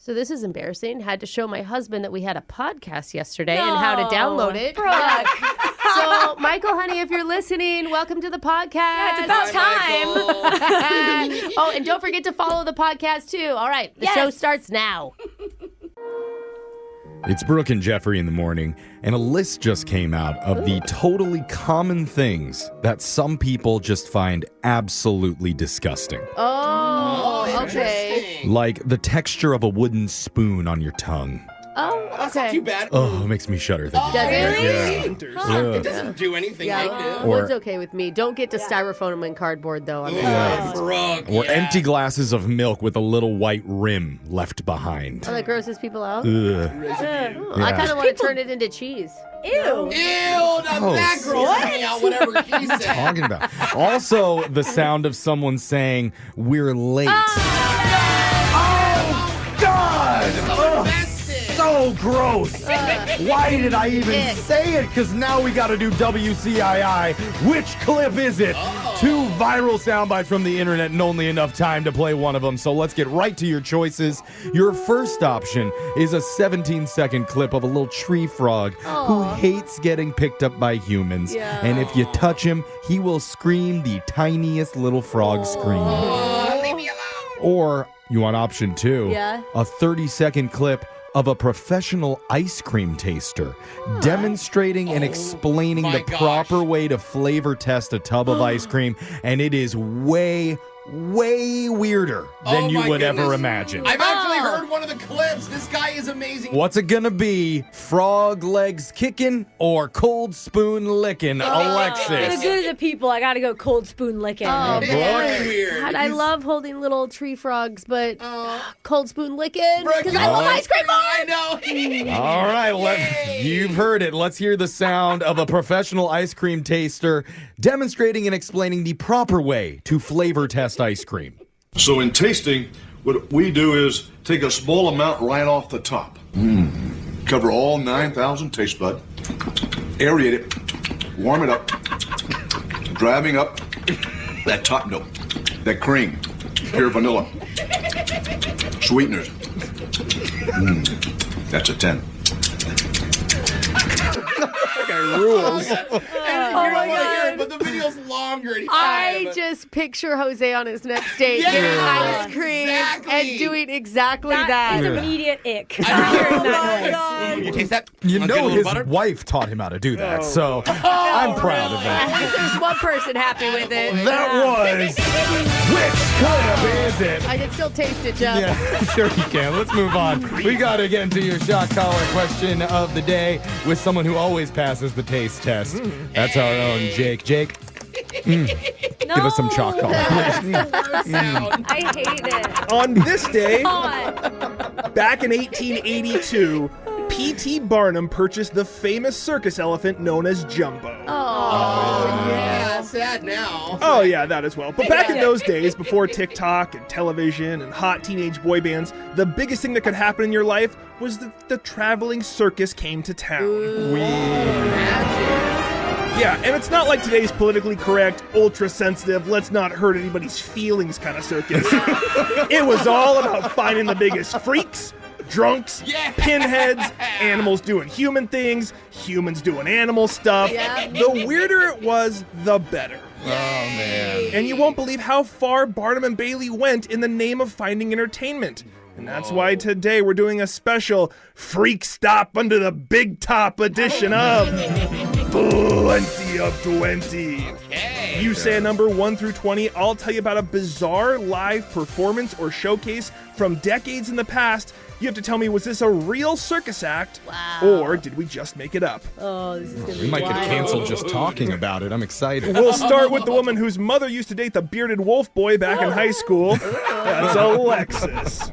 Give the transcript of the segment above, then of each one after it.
So this is embarrassing. Had to show my husband that we had a podcast yesterday and how to download it. Brooke. So, Michael, honey, if you're listening, welcome to the podcast. Yeah, it's about time. Oh, and don't forget to follow the podcast, too. All right, the show starts now. It's Brooke and Jeffrey in the morning, and a list just came out of the totally common things that some people just find absolutely disgusting. Oh, okay. Like the texture of a wooden spoon on your tongue. Oh, That's not too bad. Oh, it makes me shudder. Does it? It doesn't do anything like this. Wood's okay with me. Don't get to styrofoam and cardboard, though. I'm Brooke, Or empty glasses of milk with a little white rim left behind. Oh, that grosses people out? Ugh. I kind of want to turn it into cheese. Ew. Ew, now that grosses me out, whatever he said. Talking about. Also, the sound of someone saying, "We're late." Oh, God! So gross. Why did I even say it? Because now we got to do WCII. Which clip is it? Two viral sound bites from the internet and only enough time to play one of them. So let's get right to your choices. Your first option is a 17-second clip of a little tree frog who hates getting picked up by humans. Yeah. And if you touch him, he will scream the tiniest little frog scream. Leave me alone. Or you want option 2, a 30-second clip of a professional ice cream taster demonstrating and explaining the proper way to flavor test a tub of ice cream, and it is way weirder than you would ever imagine. I've actually heard one of the clips. This guy is amazing. What's it gonna be? Frog legs kicking or cold spoon licking? For the Alexis. good of the people, I gotta go cold spoon licking. Oh, Very weird. God, I love holding little tree frogs, but cold spoon licking Brooke, because I love ice cream more. I know. All right, you've heard it. Let's hear the sound of a professional ice cream taster demonstrating and explaining the proper way to flavor test ice cream. So in tasting, what we do is take a small amount right off the top. Cover all 9,000 taste bud. Aerate it. Warm it up. Driving up that top note. That cream. Pure vanilla. Sweeteners. That's a 10. Rules. And you don't want to hear it, but the video's longer. And he's I just picture Jose on his next date Yeah, getting ice cream exactly. and doing exactly that. That is immediate ick. Hearing that noise. You taste that? You Want to get a know little his butter? wife taught him how to do that, so I'm proud of At that. least there's one person happy with it. That was which clip is it? I can still taste it, Jeff. Yeah, sure you can. Let's move on. We got to get into your shock collar question of the day with someone who always passes the taste test. That's our own Jake. Jake, give us some shock collar. I hate it. On this day, God. back in 1882, P.T. Barnum purchased the famous circus elephant known as Jumbo. Yeah, sad now. Oh, yeah, that as well. But back in those days, before TikTok and television and hot teenage boy bands, the biggest thing that could happen in your life was that the traveling circus came to town. Yeah, and it's not like today's politically correct, ultra-sensitive, let's not hurt anybody's feelings kind of circus. It was all about finding the biggest freaks, drunks, pinheads, animals doing human things, humans doing animal stuff. The weirder it was, the better. Oh, man. And you won't believe how far Barnum and Bailey went in the name of finding entertainment. And that's why today we're doing a special Freak Stop under the Big Top edition of Plenty of 20. You say a number 1 through 20, I'll tell you about a bizarre live performance or showcase from decades in the past. You have to tell me, was this a real circus act? Or did we just make it up? Oh, this is going to be We might get canceled just talking about it. I'm excited. We'll start with the woman whose mother used to date the bearded wolf boy back in high school. That's Alexis.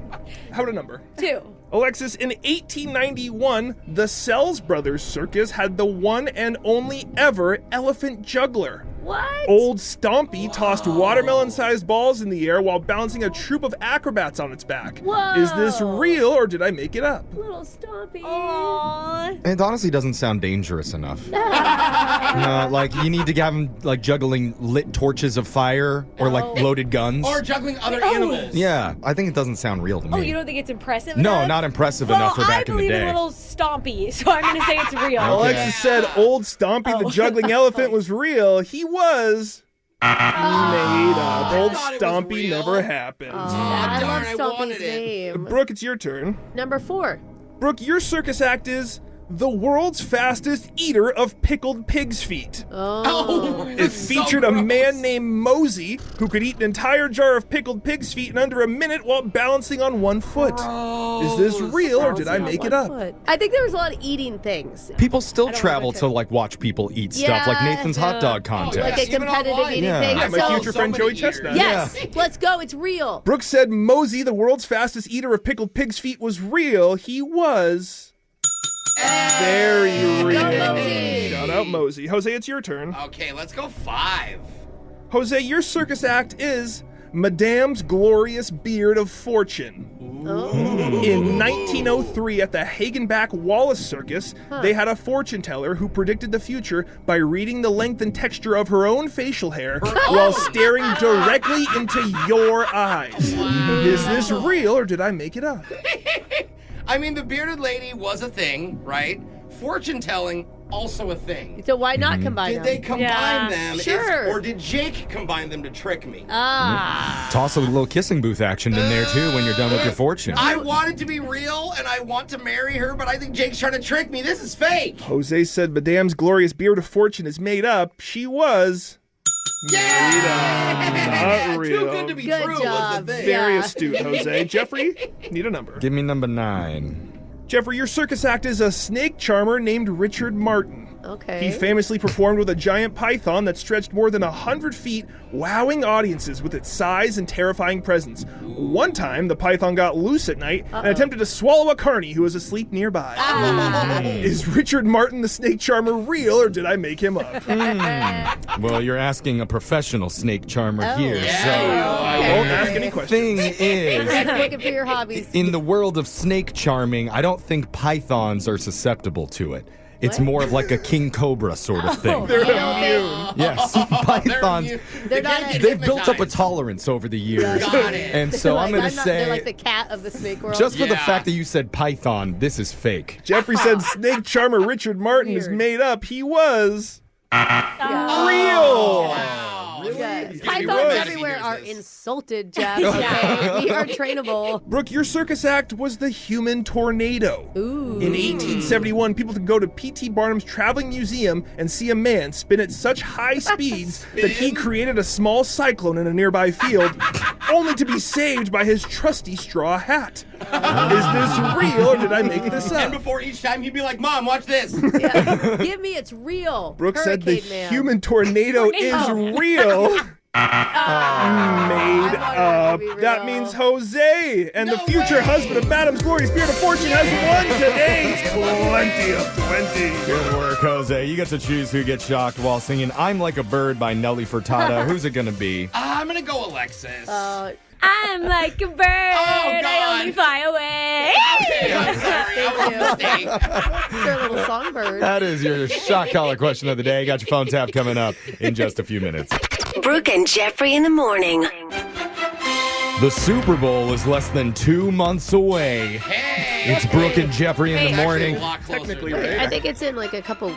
How about a number? 2. Alexis, in 1891, the Sells Brothers Circus had the one and only ever elephant juggler. What? Old Stompy tossed watermelon-sized balls in the air while bouncing a troupe of acrobats on its back. Whoa. Is this real or did I make it up? Little Stompy. Aww. It honestly doesn't sound dangerous enough. No, like you need to have him like juggling lit torches of fire or like loaded guns. Or juggling other animals. Yeah, I think it doesn't sound real to me. Oh, you don't think it's impressive No, enough? not impressive enough for back in the I believe day. in little Stompy, so I'm going to say it's real. Alexis said old Stompy the juggling elephant was real. He was made up. Old thought it was Stompy real. never happened. I love darn, I wanted Stompy's it. name. Brooke, it's your turn. Number 4. Brooke, your circus act is the world's fastest eater of pickled pig's feet. Oh, It featured a man named Mosey who could eat an entire jar of pickled pig's feet in under a minute while balancing on one foot. Is this real or did I make it up? I think there was a lot of eating things. People still don't travel like it. to like watch people eat stuff, like Yeah, Nathan's hot dog contest. Like a even competitive online. eating Yeah. thing. Yeah, my So, future friend many Joey eaters. Chestnut. yes, let's go. It's real. Brooke said Mosey, the world's fastest eater of pickled pig's feet, was real. He was very real. Mosey. Shout out Mosey. Jose, it's your turn. Okay, let's go 5. Jose, your circus act is Madame's Glorious Beard of Fortune. In 1903, at the Hagenbach Wallace Circus, they had a fortune teller who predicted the future by reading the length and texture of her own facial hair while staring directly into your eyes. Is this real or did I make it up? I mean, the bearded lady was a thing, right? Fortune telling, also a thing. So why not combine Did they them? combine them? Sure. Or did Jake combine them to trick me? Toss a little kissing booth action in there too when you're done with your fortune. I want it to be real, and I want to marry her, but I think Jake's trying to trick me. This is fake. Jose said Madame's Glorious Beard of Fortune is made up. She was not real. Too good to be Good true job. was the thing. Very Yeah. astute, Jose. Jeffrey, need a number. Give me number 9. Jeffrey, your circus act is a snake charmer named Richard Martin. Okay. He famously performed with a giant python that stretched more than 100 feet, wowing audiences with its size and terrifying presence. One time, the python got loose at night and attempted to swallow a carny who was asleep nearby. Is Richard Martin the snake charmer real, or did I make him up? Well, you're asking a professional snake charmer here, I won't ask any so questions. thing is, Looking for your hobbies. in the world of snake charming, I don't think pythons are susceptible to it. It's more of like a king cobra sort of thing. They're immune. Yes, pythons. They're not. They've built up a tolerance over the years. Got it. And so I'm going to They're like say, the cat of the snake world. just for the Yeah. fact that you said python, this is fake. Jeffrey said snake charmer Richard Martin is Weird. made up. He was Yeah. real. Wow. Yes. was. Pythons everywhere are insulted, Jeff. Okay, we are trainable. Brooke, your circus act was the human tornado. Ooh. In 1871, people could go to P.T. Barnum's Traveling Museum and see a man spin at such high speeds that he created a small cyclone in a nearby field, only to be saved by his trusty straw hat. Is this real or did I make this And up? before each time, he'd be like, Mom, watch this. Yeah. Give me, it's real. Brooke said the Hurricane Man. human tornado is real. Made I up. wanted it to be That real. means Jose and the future husband of Madam's Glorious Beard of Fortune has won today's Plenty of 20. Good work, Jose. You get to choose who gets shocked while singing I'm Like a Bird by Nelly Furtado. Who's it going to be? I'm going to go Alexis. I'm like a bird. God. I only fly away. Okay, I'm sorry. I was a mistake. It's our little songbird. That is your shock collar question of the day. Got your phone tap coming up in just a few minutes. Brooke and Jeffrey in the morning. The Super Bowl is less than 2 months away. Hey. It's Brooke and Jeffrey in the It's actually morning. a lot closer Technically, than right? I think it's in like a couple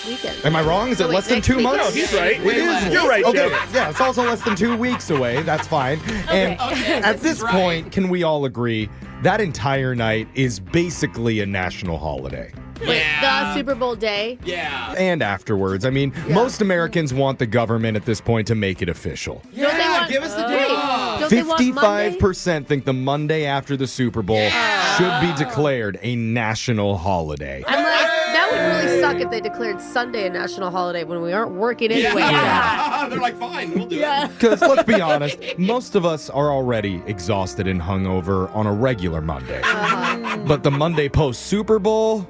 weekends. Am I wrong? Is it Wait, less than next 2 week? months? No, he's right. Way less. You're right, Okay, Jeff. yeah, it's also less than 2 weeks away. That's fine. And Okay, at this he's right. point, can we all agree that entire night is basically a national holiday? Wait, the Super Bowl day. Yeah. And afterwards. I mean, most Americans want the government at this point to make it official. Don't they want- give us the Wait, day. don't they want Monday? 55% think the Monday after the Super Bowl should be declared a national holiday. I'm like, that would really suck if they declared Sunday a national holiday when we aren't working anyway. They're like, fine, we'll do it. Because let's be honest, most of us are already exhausted and hungover on a regular Monday. But the Monday post Super Bowl,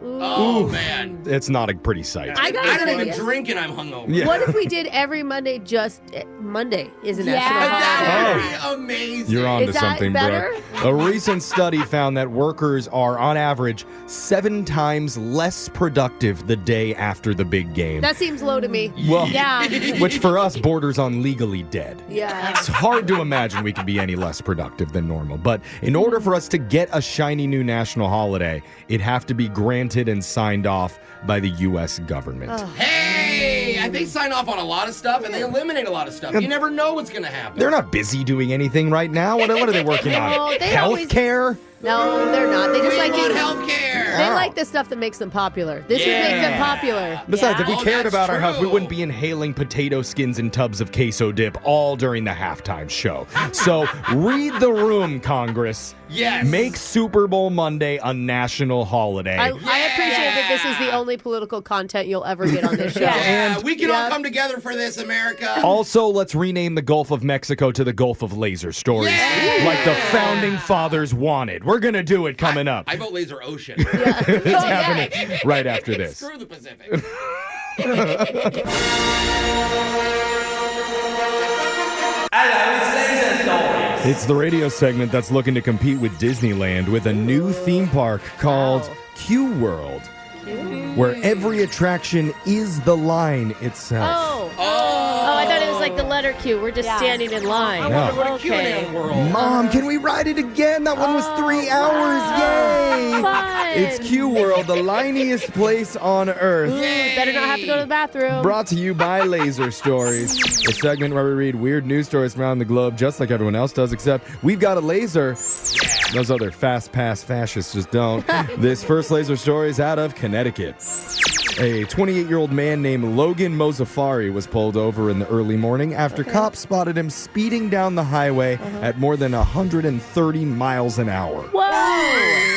Man. it's not a pretty sight. I got I a don't good even idea. drink and I'm hungover. Yeah. What if we did every Monday just Monday is a national That holiday? would be amazing. You're on to Is that something, better? Brooke. A recent study found that workers are, on average, 7 times less productive the day after the big game. That seems low to me. Well, Yeah. which for us borders on legally dead. Yeah. It's hard to imagine we could be any less productive than normal. But in order for us to get a shiny new national holiday, it'd have to be granted and signed off by the U.S. government. Hey, they sign off on a lot of stuff and they eliminate a lot of stuff. You never know what's going to happen. They're not busy doing anything right now. What are they working on? No, they always- Healthcare? No, they're not. They just We like want it. healthcare. They like the stuff that makes them popular. This would make them popular. Besides, if we Oh, cared that's about our health, we true. wouldn't be inhaling potato skins and tubs of queso dip all during the halftime show. So read the room, Congress. Yes. Make Super Bowl Monday a national holiday. I appreciate that this is the only political content you'll ever get on this show. Yeah, we can all Yeah. come together for this, America. Also, let's rename the Gulf of Mexico to the Gulf of Laser Stories, like the founding fathers wanted. We're going to do it coming up. I vote Laser Ocean. It's happening right after this. Screw the Pacific. It's the radio segment that's looking to compete with Disneyland with a new theme park called Q World, where every attraction is the line itself. Oh, I thought it was like the letter Q. We're just Yeah. standing in line. I wonder what a Okay. QAnon world. Mom, can we ride it again? That one was 3 hours. Yay! Fun. It's Q World, the liniest place on earth. Ooh, better not have to go to the bathroom. Brought to you by Laser Stories, a segment where we read weird news stories from around the globe just like everyone else does, except we've got a laser. Those other fast pass fascists just don't. This first laser story is out of Connecticut. A 28-year-old man named Logan Mozafari was pulled over in the early morning after cops spotted him speeding down the highway at more than 130 miles an hour. Whoa!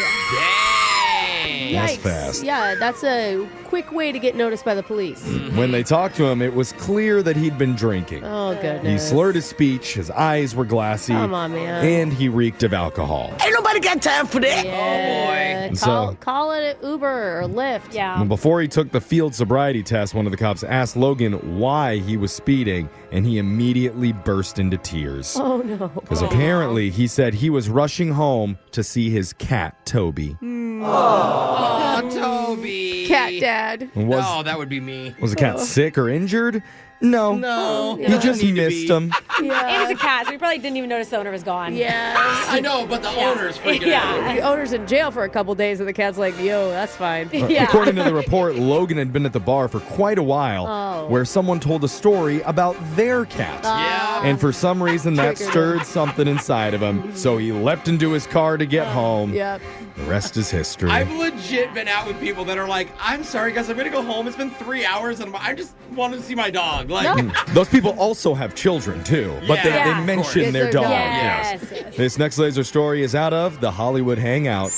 That's Yikes. fast. Yeah, that's a quick way to get noticed by the police. When they talked to him, it was clear that he'd been drinking. Oh, goodness. He slurred his speech, his eyes were glassy, Come on, man. and he reeked of alcohol. Ain't nobody got time for that. Yeah. And Call it an Uber or Lyft. Yeah. Well, before he took the field sobriety test, one of the cops asked Logan why he was speeding, and he immediately burst into tears. Oh, no. Because apparently he said he was rushing home to see his cat, Toby. Oh, Toby. Cat dad. Was that would be me. the cat sick or injured? No. No. He just missed him. And it's a cat, so we probably didn't even notice the owner was gone. Yeah. I know, but the owner's freaking out. The owner's in jail for a couple days, and the cat's like, yo, that's fine. Yeah. According to the report, Logan had been at the bar for quite a while where someone told a story about their cat. Yeah. And for some reason, that Triggered stirred something inside of him. So he leapt into his car to get home. Yep. The rest is history. I've legit been out with people that are like, I'm sorry, guys, I'm going to go home. It's been 3 hours, and I just wanted to see my dog. Like, Those people also have children, too. But they Yeah, of mention course. their Yes, dog. Yes. Yes. This next laser story is out of the Hollywood Hangout.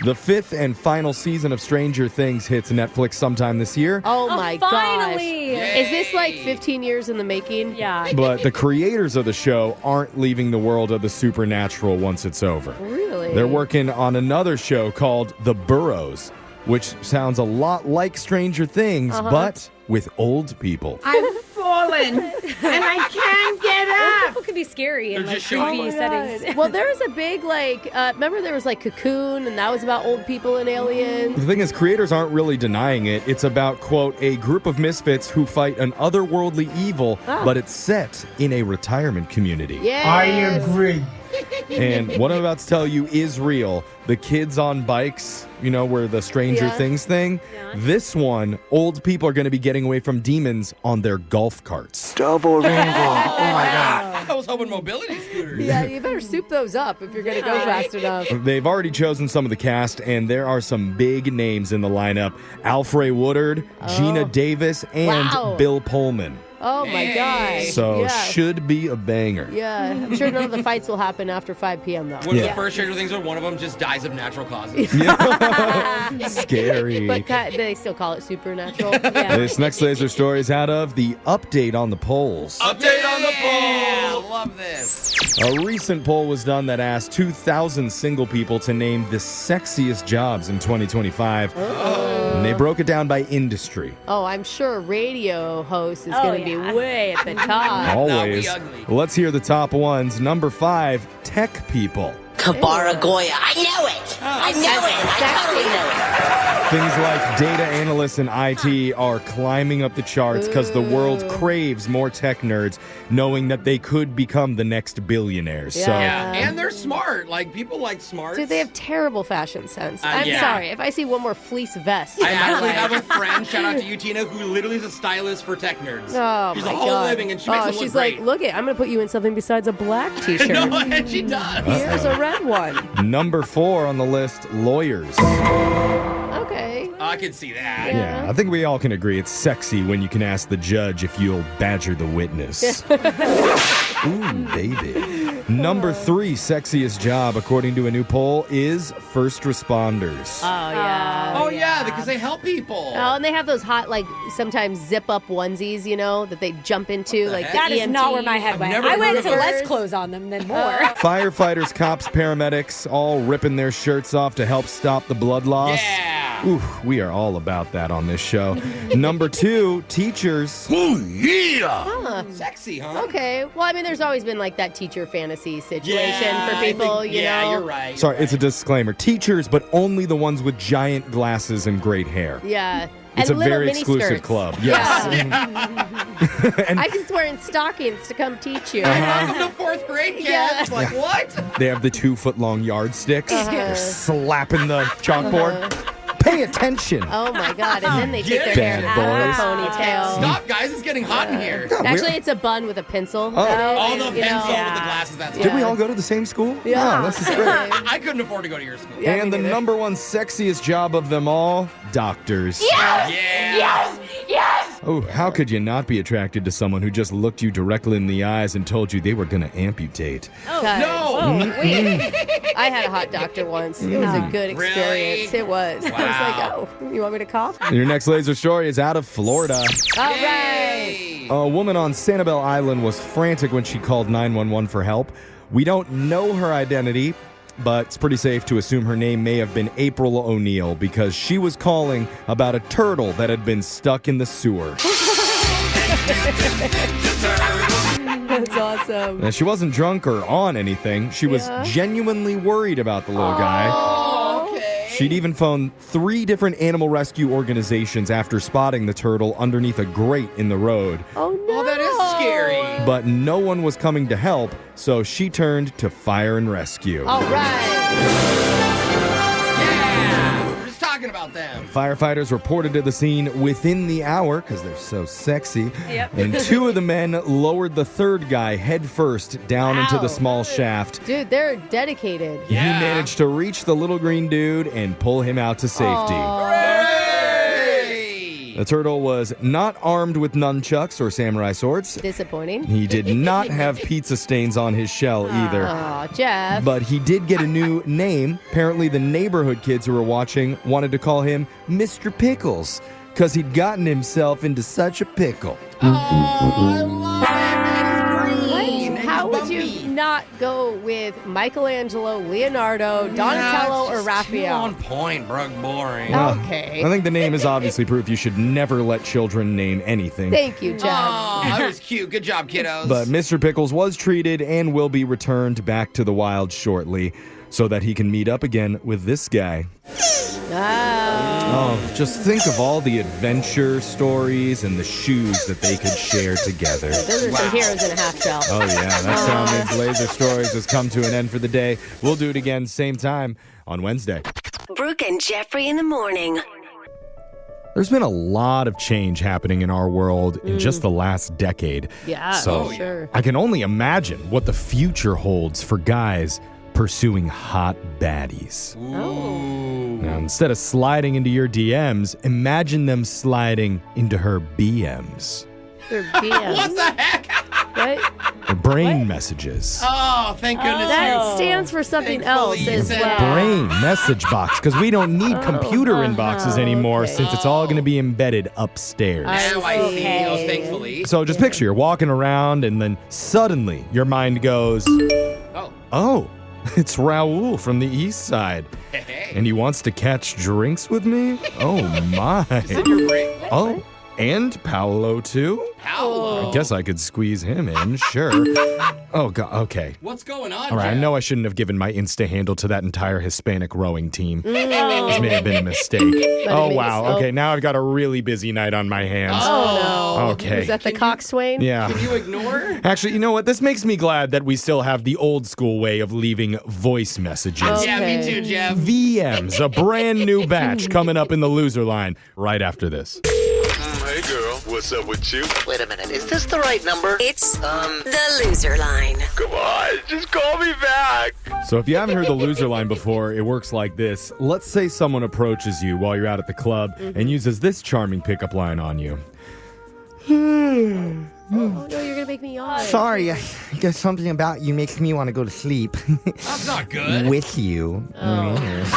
The 5th and final season of Stranger Things hits Netflix sometime this year. Oh, my gosh. finally. Is this like 15 years in the making? Yeah. But the creators of the show aren't leaving the world of the supernatural once it's over. Really? They're working on another show called The Burrows, which sounds a lot like Stranger Things, but with old people. I've fallen and I can't get up. People can be scary in They're like just showing creepy us. settings. Well, there was a big, remember there was like Cocoon, and that was about old people and aliens? The thing is, creators aren't really denying it. It's about, quote, a group of misfits who fight an otherworldly evil, but it's set in a retirement community. Yes. agree. And what I'm about to tell you is real. The kids on bikes, you know, where the Stranger Things thing, this one, old people are going to be getting away from demons on their golf carts. Double rainbow. Oh my God. I was hoping mobility scooters. Yeah, you better soup those up if you're going to go fast enough. They've already chosen some of the cast, and there are some big names in the lineup. Alfre Woodard, Gina Davis, and Wow. Bill Pullman. Oh, my gosh. So Yeah. should be a banger. Yeah, I'm sure none of the fights will happen after 5 p.m. though. One of the first Stranger Things where one of them just dies of natural causes. Scary. But they still call it supernatural. Yeah. This next laser story is out of the update on the polls. Update on the poll. Love this. A recent poll was done that asked 2,000 single people to name the sexiest jobs in 2025. And they broke it down by industry. Oh, I'm sure a radio host is going to be way at the top. Always. That'll be ugly. Let's hear the top ones. Number 5, tech people. Kabara Goya. I know it. I know it. I totally know it. Things like data analysts and IT are climbing up the charts because the world craves more tech nerds, knowing that they could become the next billionaires. Yeah, and they're smart. Like, people like smarts. Dude, they have terrible fashion sense. I'm yeah. sorry. If I see one more fleece vest I in my actually life. have a friend, shout out to you, Tina, who literally is a stylist for tech nerds. Oh, she's my a whole God. living, and she makes them look she's great. like, look it, I'm going to put you in something besides a black t-shirt. No, and she does. Here's a red one. Number 4 on the list, lawyers. Okay. I can see that. Yeah, I think we all can agree it's sexy when you can ask the judge if you'll badger the witness. Ooh, baby. Number 3 sexiest job, according to a new poll, is first responders. Oh, yeah. Oh, yeah, because they help people. Oh, and they have those hot, like, sometimes zip-up onesies, you know, that they jump into, like, heck? the That is not where my EMTs. head went. never I went heard to of less those. clothes on them than more. Firefighters, cops, paramedics, all ripping their shirts off to help stop the blood loss. Yeah. Ooh, we are all about that on this show. Number 2, teachers. Sexy, huh? Okay. Well, I mean, there's always been, like, that teacher fantasy situation for people, you know? Yeah, you're right. Sorry, it's a disclaimer. Teachers, but only the ones with giant glasses and great hair. Yeah. It's and a little very mini exclusive skirts. club. Yes. Yeah. I just wearing stockings to come teach you. Welcome to 4th grade, kids. Yeah. Like, what? They have the 2-foot-long yardsticks. They're slapping the chalkboard. Pay attention. Oh, my God. And then they take their Bad hair out of boys. a ponytail. Stop, guys. It's getting hot in here. Actually, it's a bun with a pencil. Oh. All the You know? pencil with the glasses. That's Did we fine. all go to the same school? Yeah. Oh, this is great. I couldn't afford to go to your school. Yeah, And me the neither. number 1 sexiest job of them all, doctors. Yeah. Oh, how could you not be attracted to someone who just looked you directly in the eyes and told you they were going to amputate? God. No. I had a hot doctor once. It was a good Really? experience. It was. I was like, oh, you want me to cough? Your next laser story is out of Florida. All right. Yay. A woman on Sanibel Island was frantic when she called 911 for help. We don't know her identity, but it's pretty safe to assume her name may have been April O'Neil because she was calling about a turtle that had been stuck in the sewer. That's awesome. Now, she wasn't drunk or on anything. She was genuinely worried about the little guy. Oh, okay. She'd even phoned 3 different animal rescue organizations after spotting the turtle underneath a grate in the road. Oh, no. Oh, that is scary. But no one was coming to help, so she turned to fire and rescue. All right. Yeah. We're just talking about them. Firefighters reported to the scene within the hour because they're so sexy. Yep. And 2 of the men lowered the 3rd guy head first down into the small shaft. Dude, they're dedicated. He managed to reach the little green dude and pull him out to safety. Hey. The turtle was not armed with nunchucks or samurai swords. Disappointing. He did not have pizza stains on his shell either. Oh, Jeff. But he did get a new name. Apparently, the neighborhood kids who were watching wanted to call him Mr. Pickles because he'd gotten himself into such a pickle. Oh, I love it. And he's green. and How he's would you bumpy. not go with Michelangelo, Leonardo, Donatello, or Too Raphael? on point, Brooke. Boring. Okay. I think the name is obviously proof you should never let children name anything. Thank you, Jeff. Oh, that was cute. Good job, kiddos. But Mr. Pickles was treated and will be returned back to the wild shortly so that he can meet up again with this guy. Oh, just think of all the adventure stories and the shoes that they could share together. Those are some heroes in a half shell. Oh, yeah, that sound means Laser Stories has come to an end for the day. We'll do it again same time on Wednesday. Brooke and Jeffrey in the morning. There's been a lot of change happening in our world in just the last decade. Yeah, So sure. I can only imagine what the future holds for guys pursuing hot baddies. Now, instead of sliding into your DMs, imagine them sliding into her BMs. For BMs. What the heck? What? Brain messages. Oh, thank goodness. That stands for something else Thankfully, as you said well. Brain message box, because we don't need computer inboxes anymore okay. since it's all going to be embedded upstairs. Now I see. Okay. Oh, thankfully. So just picture you're walking around and then suddenly your mind goes, oh, it's Raul from the East Side. Hey. And he wants to catch drinks with me? Oh, my. Your brain. Oh, and Paolo, too? Paolo. I guess I could squeeze him in, sure. Oh, God, okay. What's going on? All right, I Jeff? know I shouldn't have given my Insta handle to that entire Hispanic rowing team. This may have been a mistake. Oh, wow. Okay, now I've got a really busy night on my hands. Oh, no. Okay. Was that the coxswain? Yeah. Can you ignore? Actually, you know what? This makes me glad that we still have the old school way of leaving voice messages. Oh. Yeah, me Okay. too, Jeff. VMs, a brand new batch coming up in the loser line right after this. Hey girl, what's up with you? Wait a minute, is this the right number? It's the loser line. Come on, just call me back. So if you haven't heard the loser line before, it works like this. Let's say someone approaches you while you're out at the club and uses this charming pickup line on you. Oh, no, you're going to make me yawn. Sorry, I guess something about you makes me want to go to sleep. That's not good. With you. That's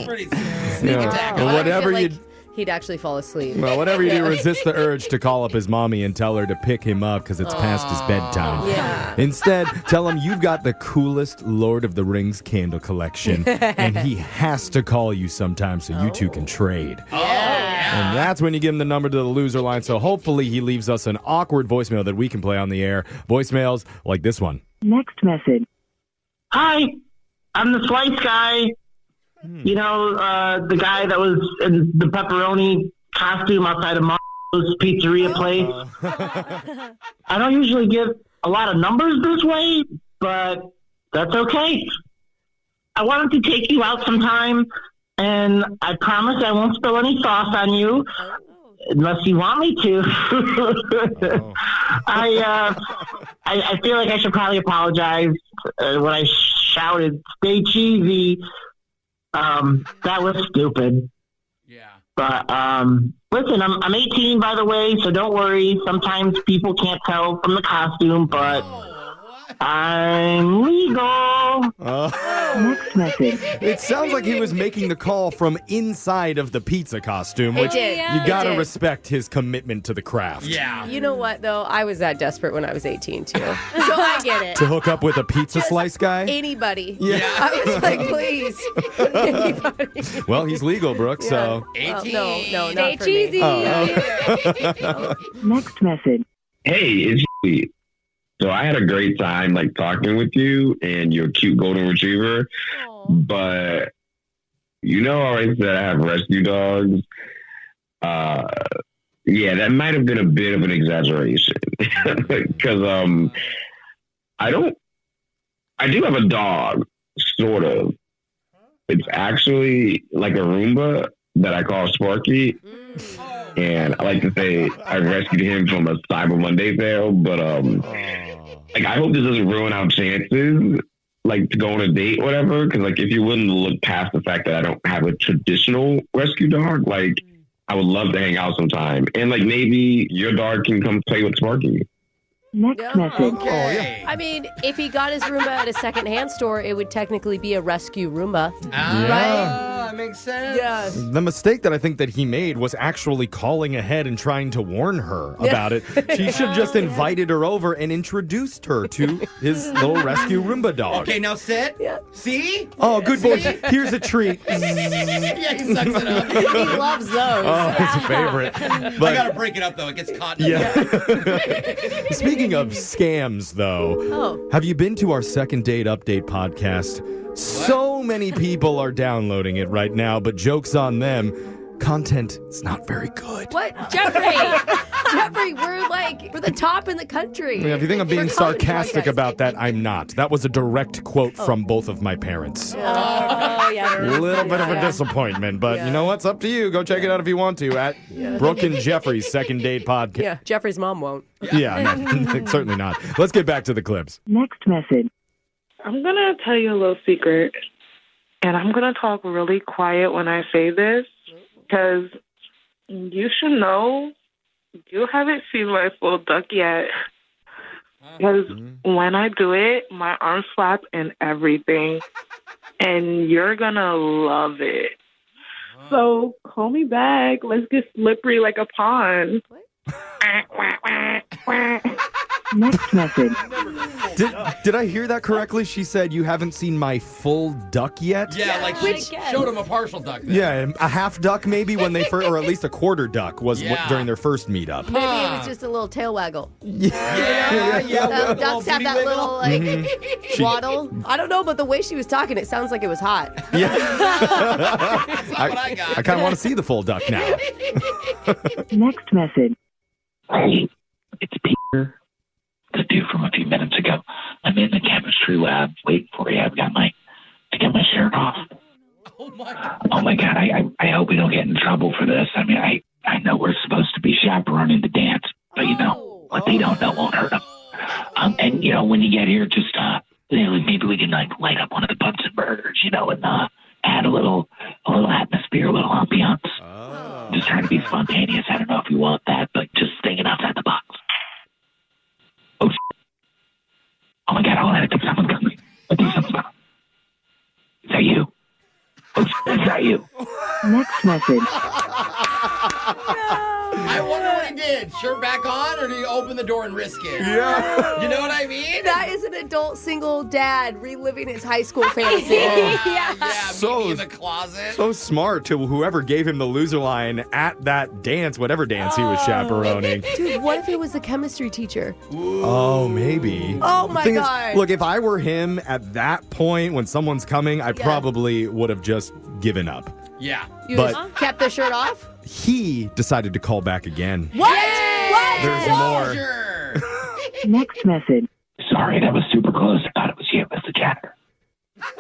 pretty sneak attack. Well, I whatever feel you... like he'd actually fall asleep. Well, whatever you do, resist the urge to call up his mommy and tell her to pick him up because it's past his bedtime. Yeah. Instead, tell him you've got the coolest Lord of the Rings candle collection, and he has to call you sometime so you two can trade. And that's when you give him the number to the loser line, so hopefully he leaves us an awkward voicemail that we can play on the air. Voicemails like this one. Next message. Hi, I'm the slice guy. You know, the guy that was in the pepperoni costume outside of Mario's pizzeria place. I don't usually give a lot of numbers this way, but that's okay. I wanted to take you out sometime, and I promise I won't spill any sauce on you. Unless you want me to. I feel like I should probably apologize when I shouted, "Stay cheesy." That was stupid. Yeah. But listen, I'm 18, by the way, so don't worry. Sometimes people can't tell from the costume, but I'm legal. Next message. It sounds like he was making the call from inside of the pizza costume, which did. you gotta It did. respect his commitment to the craft. Yeah. You know what, though? I was that desperate when I was 18, too. So I get it. To hook up with a pizza slice guy? Anybody. Yeah. I was like, please. Anybody. Well, he's legal, Brooke, so. 18. No, Stay not for cheesy. me. Next message. Hey, it's me. So I had a great time like talking with you and your cute golden retriever, but you know I always said I have rescue dogs. Yeah, that might have been a bit of an exaggeration because I do have a dog, sort of. It's actually like a Roomba that I call Sparky. And I like to say I rescued him from a Cyber Monday sale, but like I hope this doesn't ruin our chances, like to go on a date or whatever. Because like if you're willing to look past the fact that I don't have a traditional rescue dog, like I would love to hang out sometime, and like maybe your dog can come play with Sparky. Next message. Okay. I mean, if he got his Roomba at a secondhand store, it would technically be a rescue Roomba. That makes sense. Yeah. The mistake that I think that he made was actually calling ahead and trying to warn her about it. She should have just invited her over and introduced her to his little rescue Roomba dog. Okay, now sit. Yeah. See? Oh, good boy. Here's a treat. Yeah, he sucks it up. He loves those. Oh, his favorite. I But gotta break it up though. It gets caught. yeah. Speaking of scams, though, have you been to our second date update podcast? So many people are downloading it right now, but joke's on them. Content is not very good. What? Jeffrey! Jeffrey, we're the top in the country. Yeah, if you think I'm being For comedy sarcastic podcasts. about that, I'm not. That was a direct quote from both of my parents. Oh, yeah. A little bit of a disappointment, but you know what? It's up to you. Go check it out if you want to at Brooke and Jeffrey's second date podcast. Yeah, Jeffrey's mom won't. Yeah, no, certainly not. Let's get back to the clips. Next message. I'm going to tell you a little secret, and I'm going to talk really quiet when I say this, because you should know you haven't seen my full duck yet. Because when I do it, my arms flap and everything. And you're going to love it. So call me back. Let's get slippery like a pond. Next message. Did I hear that correctly? She said you haven't seen my full duck yet? Yeah, like she showed him a partial duck. Then. Yeah, a half duck maybe when they first, or at least a quarter duck was during their first meetup. Maybe it was just a little tail waggle. Yeah. Ducks have that little like waddle. I don't know, but the way she was talking, it sounds like it was hot. Yeah. I got. I kind of want to see the full duck now. Next message. Hey, it's Peter, the dude from a few minutes ago. I'm in the chemistry lab waiting for you. I got my shirt off. Oh my God! I hope we don't get in trouble for this. I mean, I know we're supposed to be chaperoning the dance, but what they don't know won't hurt them. And when you get here, just maybe we can like light up one of the Bunsen burgers, and add a little atmosphere, a little ambiance. Just trying to be spontaneous. I don't know if you want that, but just thinking outside the box. Oh my God! Hold on, I think someone's coming. Is that you? Is that you? Next message. I wonder what he did. Shirt back on, or did he open the door and risk it? Yeah. You know what I mean? That is an adult single dad reliving his high school fantasy. Yeah, me in the closet. So smart to whoever gave him the loser line at that dance, whatever dance he was chaperoning. Dude, what if it was the chemistry teacher? Oh, maybe. Oh, my Thing God. Is, look, if I were him at that point when someone's coming, I probably would have just given up. Yeah. You just kept the shirt off? He decided to call back again. What? There's more. Next message. Sorry, that was super close. I thought it was you, Mr. Janitor.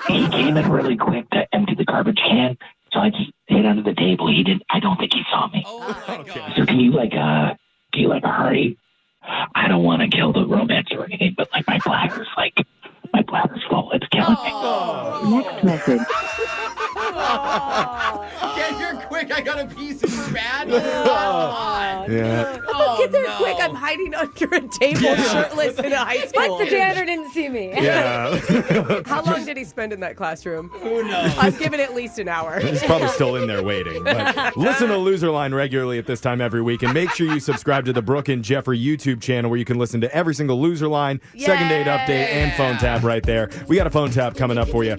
He came in really quick to empty the garbage can, so I just hid under the table. I don't think he saw me. Oh my God. So can you hurry? I don't want to kill the romance or anything, but my bladder's full. It's killing me. Next message. Get here quick. I got a pee super bad. Yeah. Get there quick. I'm hiding under a table shirtless in a high school. But the janitor didn't see me. Yeah. How long did he spend in that classroom? Who knows? I've given it at least an hour. He's probably still in there waiting. But listen to Loser Line regularly at this time every week. And make sure you subscribe to the Brooke and Jeffrey YouTube channel where you can listen to every single Loser Line, second date update, and phone tap right there. We got a phone tap coming up for you.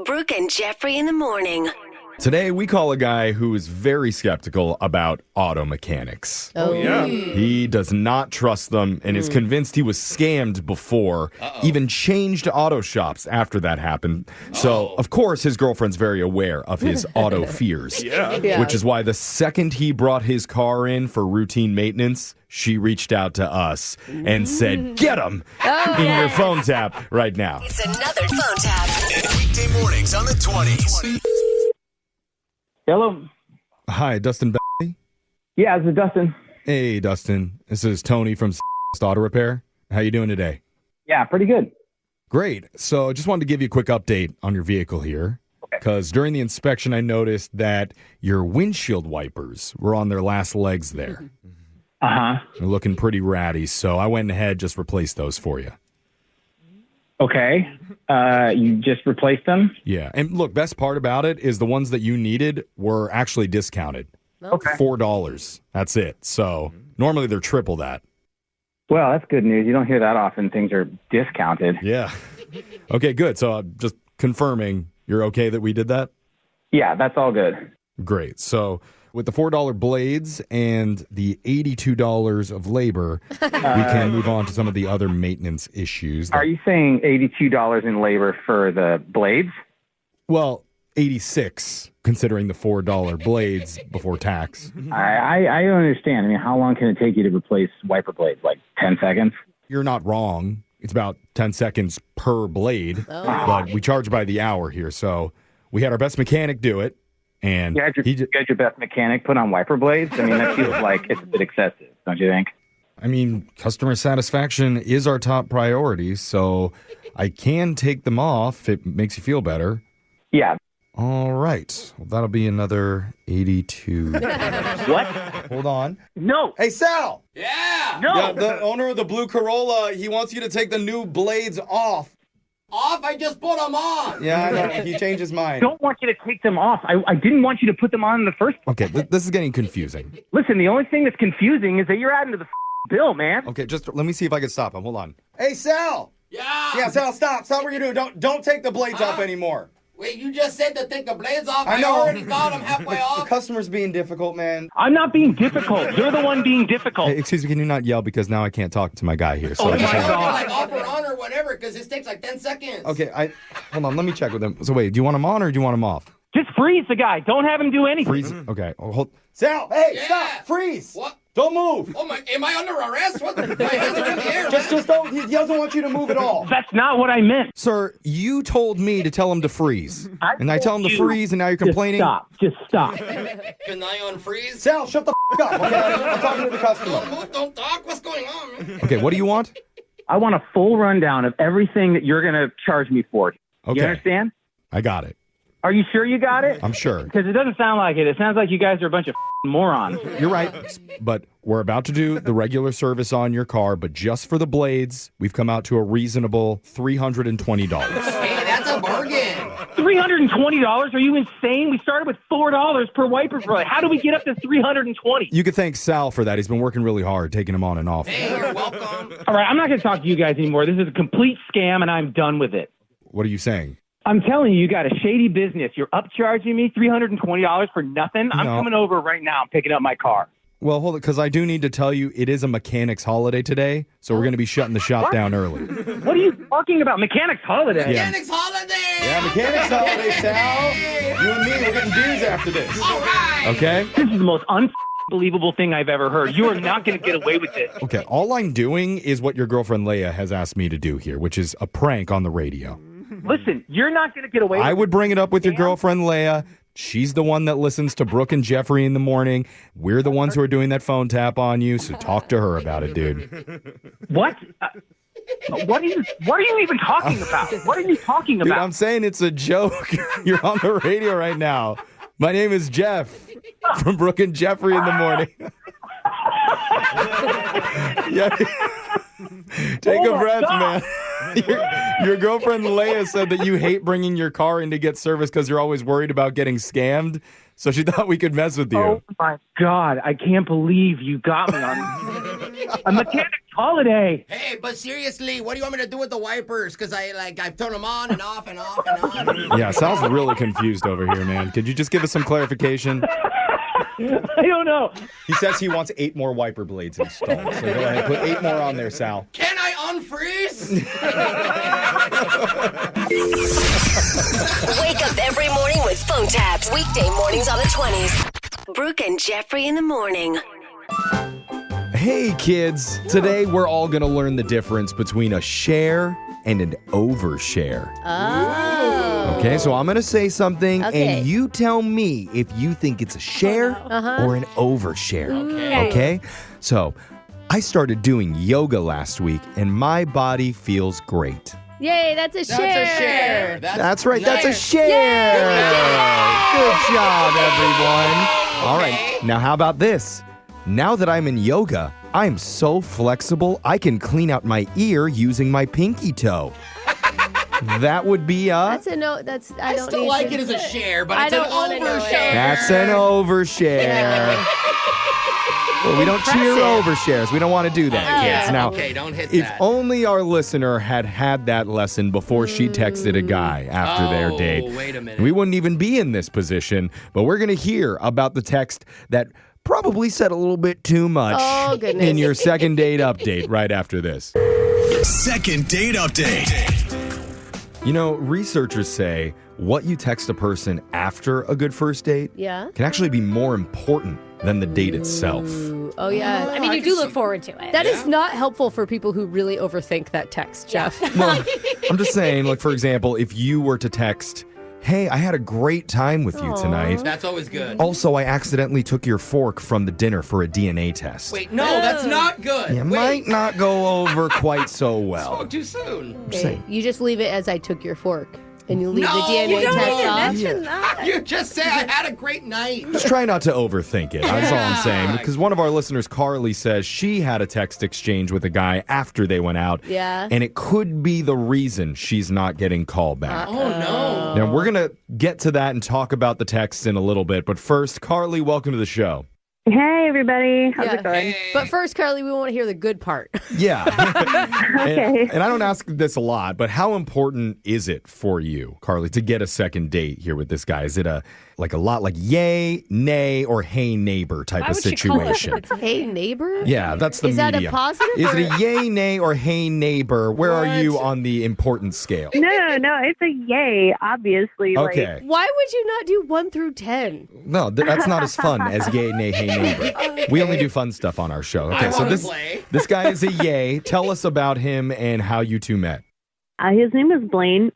Brooke and Jeffrey in the morning. Today, we call a guy who is very skeptical about auto mechanics. Oh, yeah. He does not trust them and is convinced he was scammed before, even changed auto shops after that happened. So, of course, his girlfriend's very aware of his auto fears. Yeah. Which is why the second he brought his car in for routine maintenance, she reached out to us and said, get him in your phone tap right now. It's another phone tap. Weekday mornings on the 20s. Hello. Hi, Dustin Bailey? Yeah, this is Dustin. Hey, Dustin. This is Tony from Auto Repair. How you doing today? Yeah, pretty good. Great. So just wanted to give you a quick update on your vehicle here. Because during the inspection, I noticed that your windshield wipers were on their last legs there. Uh-huh. They're looking pretty ratty, so I went ahead just replaced those for you. Okay. You just replaced them? Yeah. And look, best part about it is the ones that you needed were actually discounted. Okay. $4. That's it. So normally they're triple that. Well, that's good news. You don't hear that often. Things are discounted. Yeah. Okay, good. So just confirming you're okay that we did that? Yeah, that's all good. Great. So with the $4 blades and the $82 of labor, we can move on to some of the other maintenance issues. Are you saying $82 in labor for the blades? Well, $86 considering the $4 blades before tax. I don't understand. I mean, how long can it take you to replace wiper blades? Like 10 seconds? You're not wrong. It's about 10 seconds per blade, but we charge by the hour here. So we had our best mechanic do it. And you had your best mechanic put on wiper blades? I mean, that feels like it's a bit excessive, don't you think? I mean, customer satisfaction is our top priority, so I can take them off if it makes you feel better. Yeah. All right. Well, that'll be another 82. What? Hold on. No. Hey, Sal. Yeah. No. Yeah, the owner of the blue Corolla, he wants you to take the new blades off. Off? I just put them on. Yeah, I know. He changed his mind. I don't want you to take them off. I didn't want you to put them on in the first place. Okay, this is getting confusing. Listen, the only thing that's confusing is that you're adding to the bill, man. Okay, just let me see if I can stop him. Hold on. Hey, Sal. Yeah. Yeah, Sal, stop. Stop what you're doing. Don't take the blades off anymore. Wait, you just said to take the blades off. I know. already got them halfway The off. customer's being difficult, man. I'm not being difficult. You're the one being difficult. Hey, excuse me, can you not yell because now I can't talk to my guy here. So Oh I just my have- God. Like off or on or whatever, because this takes like 10 seconds. Okay, hold on. Let me check with him. So wait, do you want him on or do you want him off? Just freeze the guy. Don't have him do anything. Freeze. Okay. Hold. Sal, hey, Yeah. stop. Freeze. What? Don't move. Oh my! Am I under arrest? What? My hands are in the air. Just don't. He doesn't want you to move at all. That's not what I meant. Sir, you told me to tell him to freeze. And I tell him to freeze, and now you're complaining? Just stop. Can I unfreeze? Sal, shut the up, okay? I'm talking to the customer. Don't move, don't talk. What's going on, man? Okay, what do you want? I want a full rundown of everything that you're going to charge me for. Okay. You understand? I got it. Are you sure you got it? I'm sure. Because it doesn't sound like it. It sounds like you guys are a bunch of morons. You're right. But we're about to do the regular service on your car, but just for the blades, we've come out to a reasonable $320. Hey, that's a bargain. $320? Are you insane? We started with $4 per wiper blade. How do we get up to $320? You could thank Sal for that. He's been working really hard, taking them on and off. Hey, you're welcome. All right, I'm not going to talk to you guys anymore. This is a complete scam, and I'm done with it. What are you saying? I'm telling you, you got a shady business. You're upcharging me $320 for nothing. I'm No. coming over right now and picking up my car. Well, hold it, because I do need to tell you it is a mechanics holiday today, so we're going to be shutting the shop down early. What are you talking about? Mechanics holiday? Yeah. Mechanics holiday. Yeah, mechanics holiday, Sal. You and me, we're getting beers after this. All right. Okay? This is the most unbelievable thing I've ever heard. You are not going to get away with this. Okay, all I'm doing is what your girlfriend Leia has asked me to do here, which is a prank on the radio. Listen, you're not going to get away with I this. would bring it up with your girlfriend Leia. She's the one that listens to Brooke and Jeffrey in the morning. We're the ones who are doing that phone tap on you, so talk to her about it, dude. What? What are you even talking about? What are you talking Dude, about? I'm saying it's a joke. You're on the radio right now. My name is Jeff from Brooke and Jeffrey in the morning. Yeah. Take a breath, man. Your girlfriend Leia said that you hate bringing your car in to get service because you're always worried about getting scammed. So she thought we could mess with you. Oh my God! I can't believe you got me on a mechanics holiday. Hey, but seriously, what do you want me to do with the wipers? Because I've turned them on and off and off and on. Yeah, Sal's really confused over here, man. Could you just give us some clarification? I don't know. He says he wants 8 more wiper blades installed. So go ahead, put 8 more on there, Sal. Can I unfreeze? Wake up every morning with phone taps. Weekday mornings on the 20s. Brooke and Jeffrey in the morning. Hey, kids. Today, we're all going to learn the difference between a share and an overshare. Oh. Okay, so I'm going to say something, Okay. and you tell me if you think it's a share or an overshare. Okay? So, I started doing yoga last week, and my body feels great. Yay, that's a share. That's right, that's a share. Good job, everyone. All right, now how about this? Now that I'm in yoga, I'm so flexible, I can clean out my ear using my pinky toe. That would be That's a no. That's I don't still need like to- it as a share, but I it's an don't wanna know it. overshare. That's an overshare. Well, we don't cheer overshares. We don't want to do that, kids. Now, Okay, don't hit if that. only our listener had that lesson before she texted a guy after their date, wait a minute. we wouldn't even be in this position. But we're going to hear about the text that probably said a little bit too much Oh, goodness. in your second date update right after this. Second date update. You know, researchers say what you text a person after a good first date Yeah. can actually be more important than the date itself. Oh yeah. I mean, you do look forward to it. That is not helpful for people who really overthink that text, Jeff. Well, I'm just saying, like, for example, if you were to text, hey, I had a great time with you tonight. That's always good. Also, I accidentally took your fork from the dinner for a DNA test. Wait, no, that's not good. You might not go over quite so well. Spoke too soon. Just saying. You just leave it as I took your fork. And you leave the DNA test off? Mention that. You just say I had a great night. Just try not to overthink it. That's all I'm saying. Because one of our listeners, Carly, says she had a text exchange with a guy after they went out. Yeah. And it could be the reason she's not getting called back. Oh, no. Now, we're going to get to that and talk about the texts in a little bit. But first, Carly, welcome to the show. Hey, everybody. How's it going? Hey. But first, Carly, we want to hear the good part. Yeah. Okay. And I don't ask this a lot, but how important is it for you, Carly, to get a second date here with this guy? Is it a lot like yay, nay, or hey neighbor type Why of would she call it situation? Hey, neighbor? Yeah, that's the Is media. that a positive? Is or- it a yay, nay, or hey neighbor? Where are you on the importance scale? No. It's a yay, obviously. Okay. Why would you not do 1 through 10? No, that's not as fun as yay, nay, hey neighbor. We only do fun stuff on our show. Okay, I so wanna play. this guy is a yay. Tell us about him and how you two met. His name is Blaine.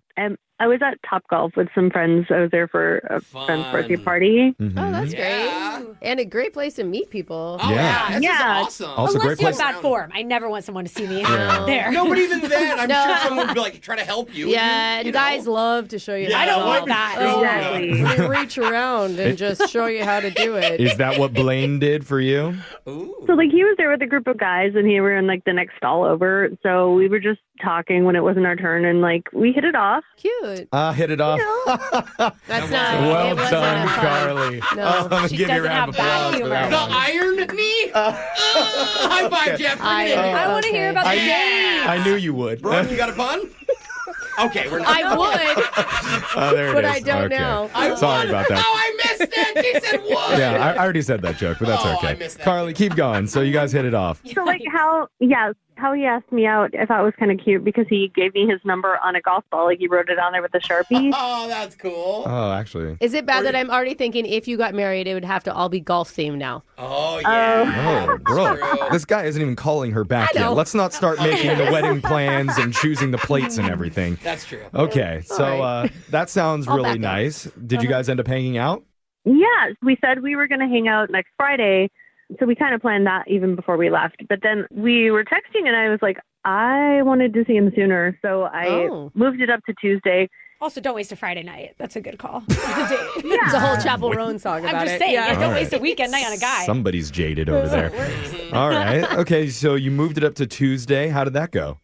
I was at Topgolf with some friends. I was there for a friend's birthday party. Mm-hmm. Oh, that's Yeah. great. And a great place to meet people. Oh, Yeah. This Yeah. is awesome. Also, Unless great you're in place. bad form. I never want someone to see me Yeah. there. No, but even then, I'm No. sure someone would be like, try to help you. Yeah, You and know. guys love to show you Yeah, how I don't to want walk. that. Exactly. They reach around and just show you how to do it. Is that what Blaine did for you? Ooh. So, he was there with a group of guys, and we were in, the next stall over. So, we were just talking when it wasn't our turn, and, we hit it off. Cute. Hit it off. That's not. Well it wasn't done, a fun. Carly. No. I'm gonna She give you a doesn't round of have bad applause for humor. that The one. iron knee? High five, Jeff. Bring it in. I want to hear about the game. I knew you would. Brooke, you got a bun? Okay, we're not. I would. Oh, there it But is. I don't Okay. know. Sorry about that. Oh, I missed it. She said what? Yeah, I already said that joke, but that's Oh, I okay. missed that. Carly, keep going. So you guys hit it off. So, how he asked me out, I thought was kind of cute because he gave me his number on a golf ball. He wrote it on there with a Sharpie. Oh, that's cool. Oh, actually. Is it bad that I'm already thinking if you got married, it would have to all be golf themed now? Oh, yeah. Oh, bro. True. This guy isn't even calling her back I yet. know. Let's not start making the wedding plans and choosing the plates and everything. That's true. Okay, so right. that sounds I'll really back up. nice. Did you guys end up hanging out? Yeah, we said we were going to hang out next Friday. So we kind of planned that even before we left. But then we were texting and I was like, I wanted to see him sooner. So I moved it up to Tuesday. Also, don't waste a Friday night. That's a good call. It's a whole Chaperones song about I'm just it. saying, Yeah. don't All waste a weekend night on a guy. Somebody's jaded over there. All right. Okay, so you moved it up to Tuesday. How did that go?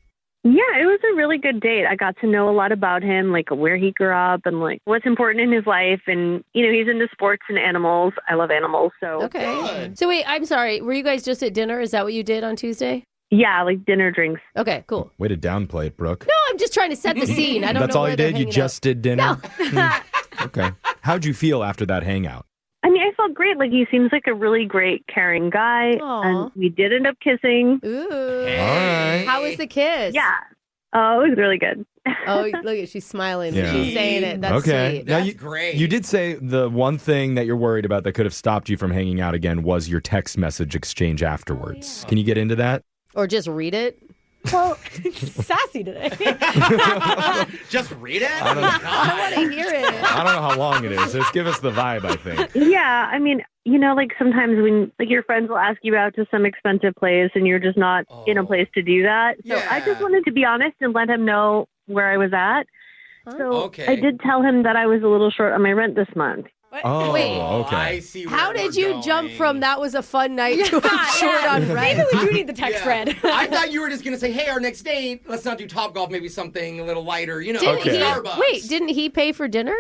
Yeah, it was a really good date. I got to know a lot about him, where he grew up and what's important in his life. And, he's into sports and animals. I love animals. So, Okay. So wait, I'm sorry. Were you guys just at dinner? Is that what you did on Tuesday? yeah, dinner, drinks. Okay, cool. Way to downplay it, Brooke. No, I'm just trying to set the scene. I don't That's know all where you they're did? You hanging just did dinner? No. Okay. How'd you feel after that hangout? I mean, I felt great. He seems like a really great, caring guy. Aw. And we did end up kissing. Ooh. All right. How was the kiss? Yeah. Oh, it was really good. Oh, look at she's smiling. Yeah. She's saying it. That's Okay. sweet. Now That's great. You did say the one thing that you're worried about that could have stopped you from hanging out again was your text message exchange afterwards. Can you get into that? Or just read it. Well, Sassy today. Just read it? I don't know. I want to hear it. I don't know how long it is. Just give us the vibe, I think. yeah, I mean, sometimes when your friends will ask you out to some expensive place and you're just not in a place to do that. So I just wanted to be honest and let him know where I was at. So Okay. I did tell him that I was a little short on my rent this month. Oh, Wait. okay. I see where How we're did you going. jump from that was a fun night to a short on rent? Maybe we do need the text thread. I thought you were just going to say, hey, our next date, let's not do Topgolf, maybe something a little lighter, Didn't Okay. Starbucks. didn't he pay for dinner?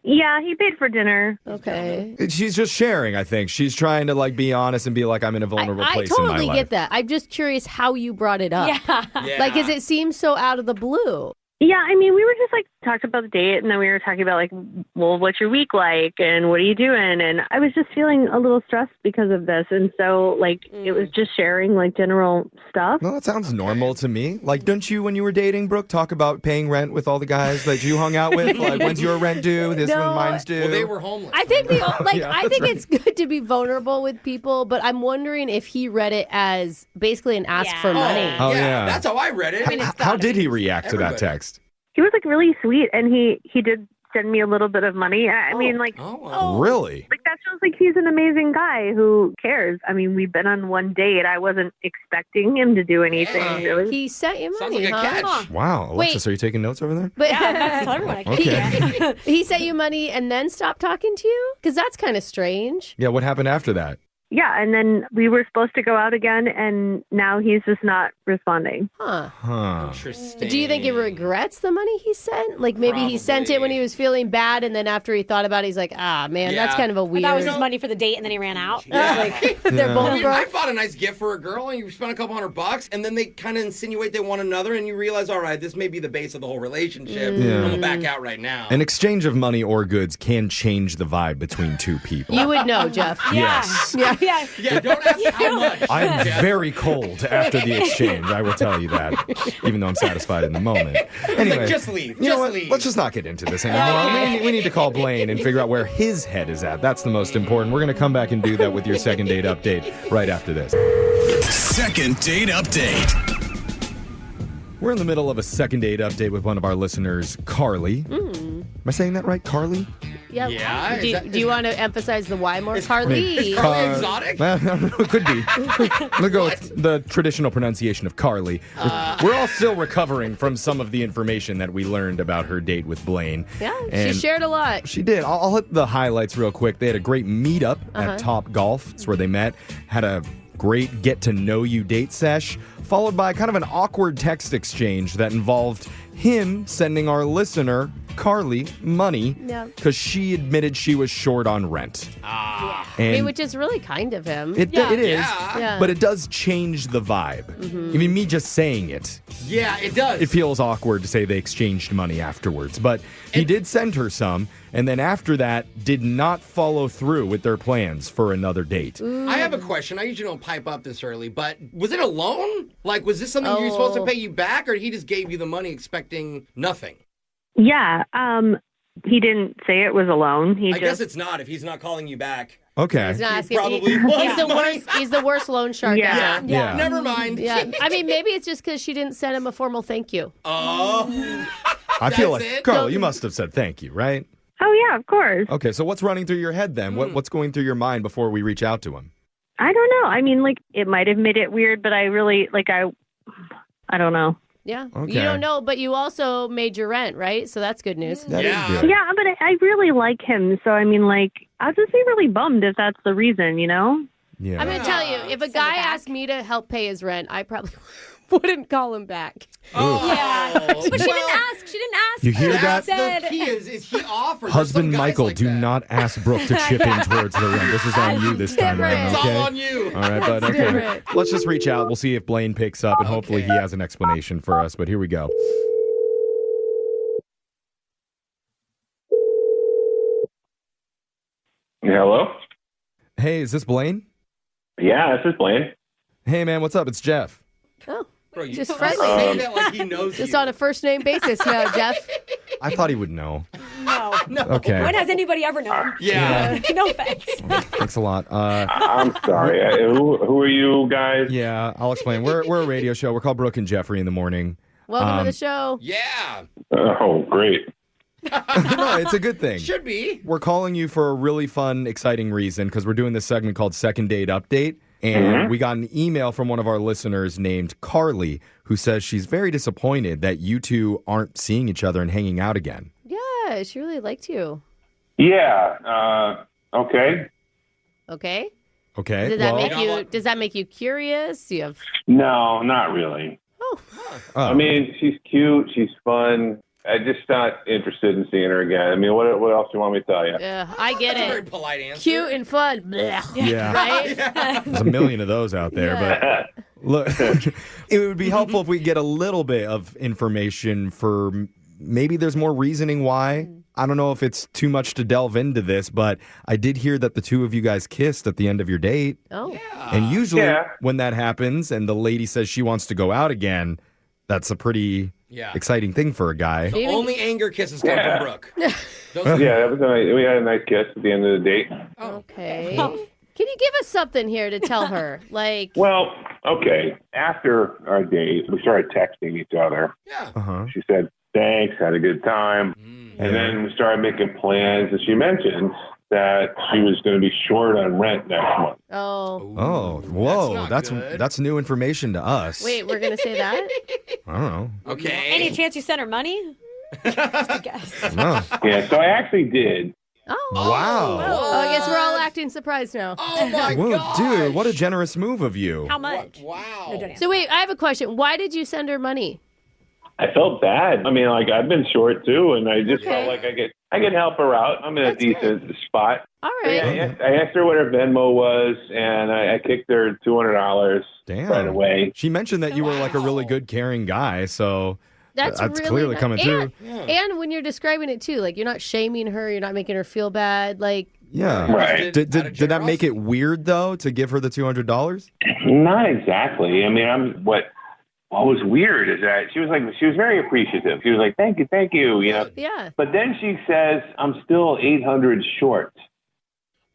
Yeah, he paid for dinner. Okay. She's just sharing, I think. She's trying to be honest and be like, I'm in a vulnerable I place in my totally life. get that. I'm just curious how you brought it up. Yeah. Because it seems so out of the blue. Yeah, I mean, we were just talked about the date, and then we were talking about what's your week like, and what are you doing? And I was just feeling a little stressed because of this, and so it was just sharing general stuff. No, that sounds normal to me. Don't you, when you were dating, Brooke, talk about paying rent with all the guys that you hung out with? When's your rent due? This No. when mine's due. Well, they were homeless. I think Yeah, I think that's it's good to be vulnerable with people, but I'm wondering if he read it as basically an ask for money. Oh, yeah. That's how I read it. How did he react to that text? He was really sweet, and he did send me a little bit of money. I mean, Really? that's feels like he's an amazing guy who cares. I mean, we've been on one date. I wasn't expecting him to do anything really. He sent you Sounds money, like a huh? catch. Wow, Alexis, are you taking notes over there? But Yeah, that's tell everyone. Okay. he sent you money and then stopped talking to you? Because that's kind of strange. Yeah, what happened after that? Yeah, and then we were supposed to go out again, and now he's just not responding. Huh. Interesting. Do you think he regrets the money he sent? Like maybe he sent it when he was feeling bad, and then after he thought about it, he's like, man, that's kind of a weird. That was his money for the date, and then he ran out. They're both I mean, broke. I bought a nice gift for a girl, and you spent a couple $100, and then they kind of insinuate they want another, and you realize, all right, this may be the base of the whole relationship. Yeah. I'm gonna back out right now. An exchange of money or goods can change the vibe between two people. You would know, Jeff. Yes. Yeah, don't ask how much. I'm Jeff. very cold after the exchange, I will tell you that, even though I'm satisfied in the moment. Anyway, Just leave. you know Just what? leave. Let's just not get into this anymore. We need to call Blaine and figure out where his head is at. That's the most important. We're going to come back and do that with your second date update right after this. Second date update. We're in the middle of a second date update with one of our listeners, Carly. Am I saying that right, Carly? Yeah. Do you want to emphasize the Y more, Carly? Is Carly exotic? It could be. We'll go with the traditional pronunciation of Carly. We're all still recovering from some of the information that we learned about her date with Blaine. Yeah, And she shared a lot. She did. I'll hit the highlights real quick. They had a great meetup at Top Golf. It's where they met. Had a great get-to-know-you date sesh, followed by kind of an awkward text exchange that involved him sending our listener, Carly, money because she admitted she was short on rent. I mean, which is really kind of him. It is, Yeah. but it does change the vibe. I mean, me just saying it, Yeah, it does. it feels awkward to say they exchanged money afterwards. But he did send her some, and then after that, did not follow through with their plans for another date. I have a question. I usually don't pipe up this early, but was it a loan? Like, was this something you were supposed to pay you back, or he just gave you the money expecting nothing? Yeah, he didn't say it was a loan. I guess it's not if he's not calling you back. Okay. He's not asking. Probably was He's the money. worst. He's the worst loan shark ever. Yeah. Never mind. Yeah. I mean, maybe it's just because she didn't send him a formal thank you. Oh. I feel like, That's it? Carly, you must have said thank you, right? Oh, yeah, of course. Okay, so what's running through your head then? What's going through your mind before we reach out to him? I don't know. I mean, like, it might have made it weird, but I really, I don't know. Yeah. Okay. You don't know, but you also made your rent, right? So that's good news. That is good. Yeah, but I really like him. So, I mean, like, I'll just be really bummed if that's the reason, you know? Yeah. I'm going to tell you, if a guy asked me to help pay his rent, I probably wouldn't call him back. Oh. Yeah. But she didn't ask. She didn't ask. You hear That's that? the key. Is he off? Or Husband some guys Michael, like do that? not ask Brooke to chip in towards the rent. This is on you this time around, It's okay? all on you. All right, but okay. different. Let's just reach out. We'll see if Blaine picks up, and hopefully he has an explanation for us. But here we go. Hello? Hey, is this Blaine? Yeah, this is Blaine. Hey, man, what's up? It's Jeff. Oh, Bro, you just say friendly. that like he knows Just you. on a first name basis now, Jeff. I thought he would know. No. Okay. When has anybody ever known? Yeah. No offense. Thanks a lot. I'm sorry. Who are you guys? Yeah, I'll explain. We're a radio show. We're called Brooke and Jeffrey in the morning. Welcome to the show. Yeah. Oh, great. No, it's a good thing. Should be. We're calling you for a really fun, exciting reason because we're doing this segment called Second Date Update. And we got an email from one of our listeners named Carly who says she's very disappointed that you two aren't seeing each other and hanging out again. Yeah, she really liked you. Yeah. Okay. Okay. Okay. Does that make you curious? Do you have No, not really. Oh. I mean, she's cute. She's fun. I'm just not interested in seeing her again. I mean, what else do you want me to tell you? Yeah, I get That's a it. very polite answer. Cute and fun. Blech. Yeah. Right? There's a million of those out there, but look, it would be helpful if we get a little bit of information for maybe there's more reasoning why. I don't know if it's too much to delve into this, but I did hear that the two of you guys kissed at the end of your date. Oh. Yeah. And usually when that happens and the lady says she wants to go out again, that's a pretty exciting thing for a guy. The only anger kisses come from Brooke. Yeah, that was we had a nice kiss at the end of the date. Okay. Can you give us something here to tell her? Like, Well, okay. After our date, we started texting each other. Yeah. She said, thanks, had a good time. And then we started making plans, and she mentioned that she was going to be short on rent next month. Oh. Whoa. That's new information to us. Wait, we're going to say that? I don't know. Okay. Any chance you sent her money? Just a guess. No. Yeah, so I actually did. Oh. Wow. Oh, I guess we're all acting surprised now. Oh, my Whoa, God. dude, what a generous move of you. How much? Wow. No, don't answer. So wait, I have a question. Why did you send her money? I felt bad. I mean, like, I've been short too, and I just felt like I could help her out. I'm in a decent spot. All right. I asked her what her Venmo was, and I kicked her $200 right away. She mentioned that you were like a really good, caring guy, so That's really clearly nice. coming through. And when you're describing it too, like you're not shaming her, you're not making her feel bad. Like Yeah. Right. Did that make it weird though to give her the $200? Not exactly. I mean, what was weird is that she was very appreciative. She was like, thank you, you know. Yeah. But then she says, I'm still 800 short.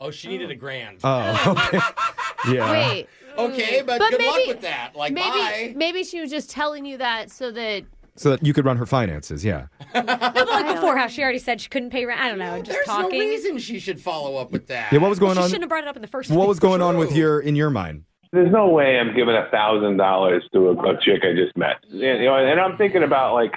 Oh, she needed $1,000. Oh, okay. Yeah. Wait. Okay, but good luck with that. Like, bye. Maybe she was just telling you that so that you could run her finances, yeah. No, but like before, how she already said she couldn't pay rent. I don't know. Just There's talking. no reason she should follow up with that. Yeah, what was going She on? shouldn't have brought it up in the first place. What was going on with in your mind? There's no way I'm giving $1,000 to a chick I just met. You know, and I'm thinking about like,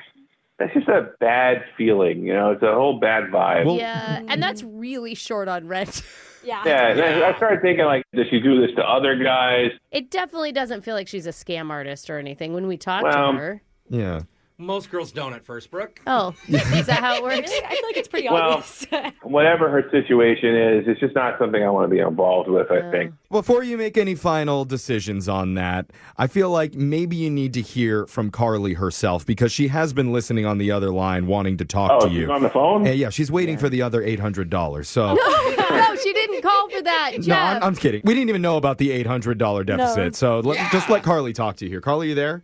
that's just a bad feeling. You know, it's a whole bad vibe. yeah, and that's really short on rent. Yeah. Yeah, and I started thinking like, does she do this to other guys? It definitely doesn't feel like she's a scam artist or anything when we talk to her. Yeah. Most girls don't at first, Brooke. Oh, is that how it works? I feel like it's pretty Well, obvious. whatever her situation is, it's just not something I want to be involved with, I think. Before you make any final decisions on that, I feel like maybe you need to hear from Carly herself because she has been listening on the other line wanting to talk to you. She's on the phone? Yeah, she's waiting for the other $800. So No, she didn't call for that, No, Jeff. I'm kidding. We didn't even know about the $800 deficit. No. So just let Carly talk to you here. Carly, you there?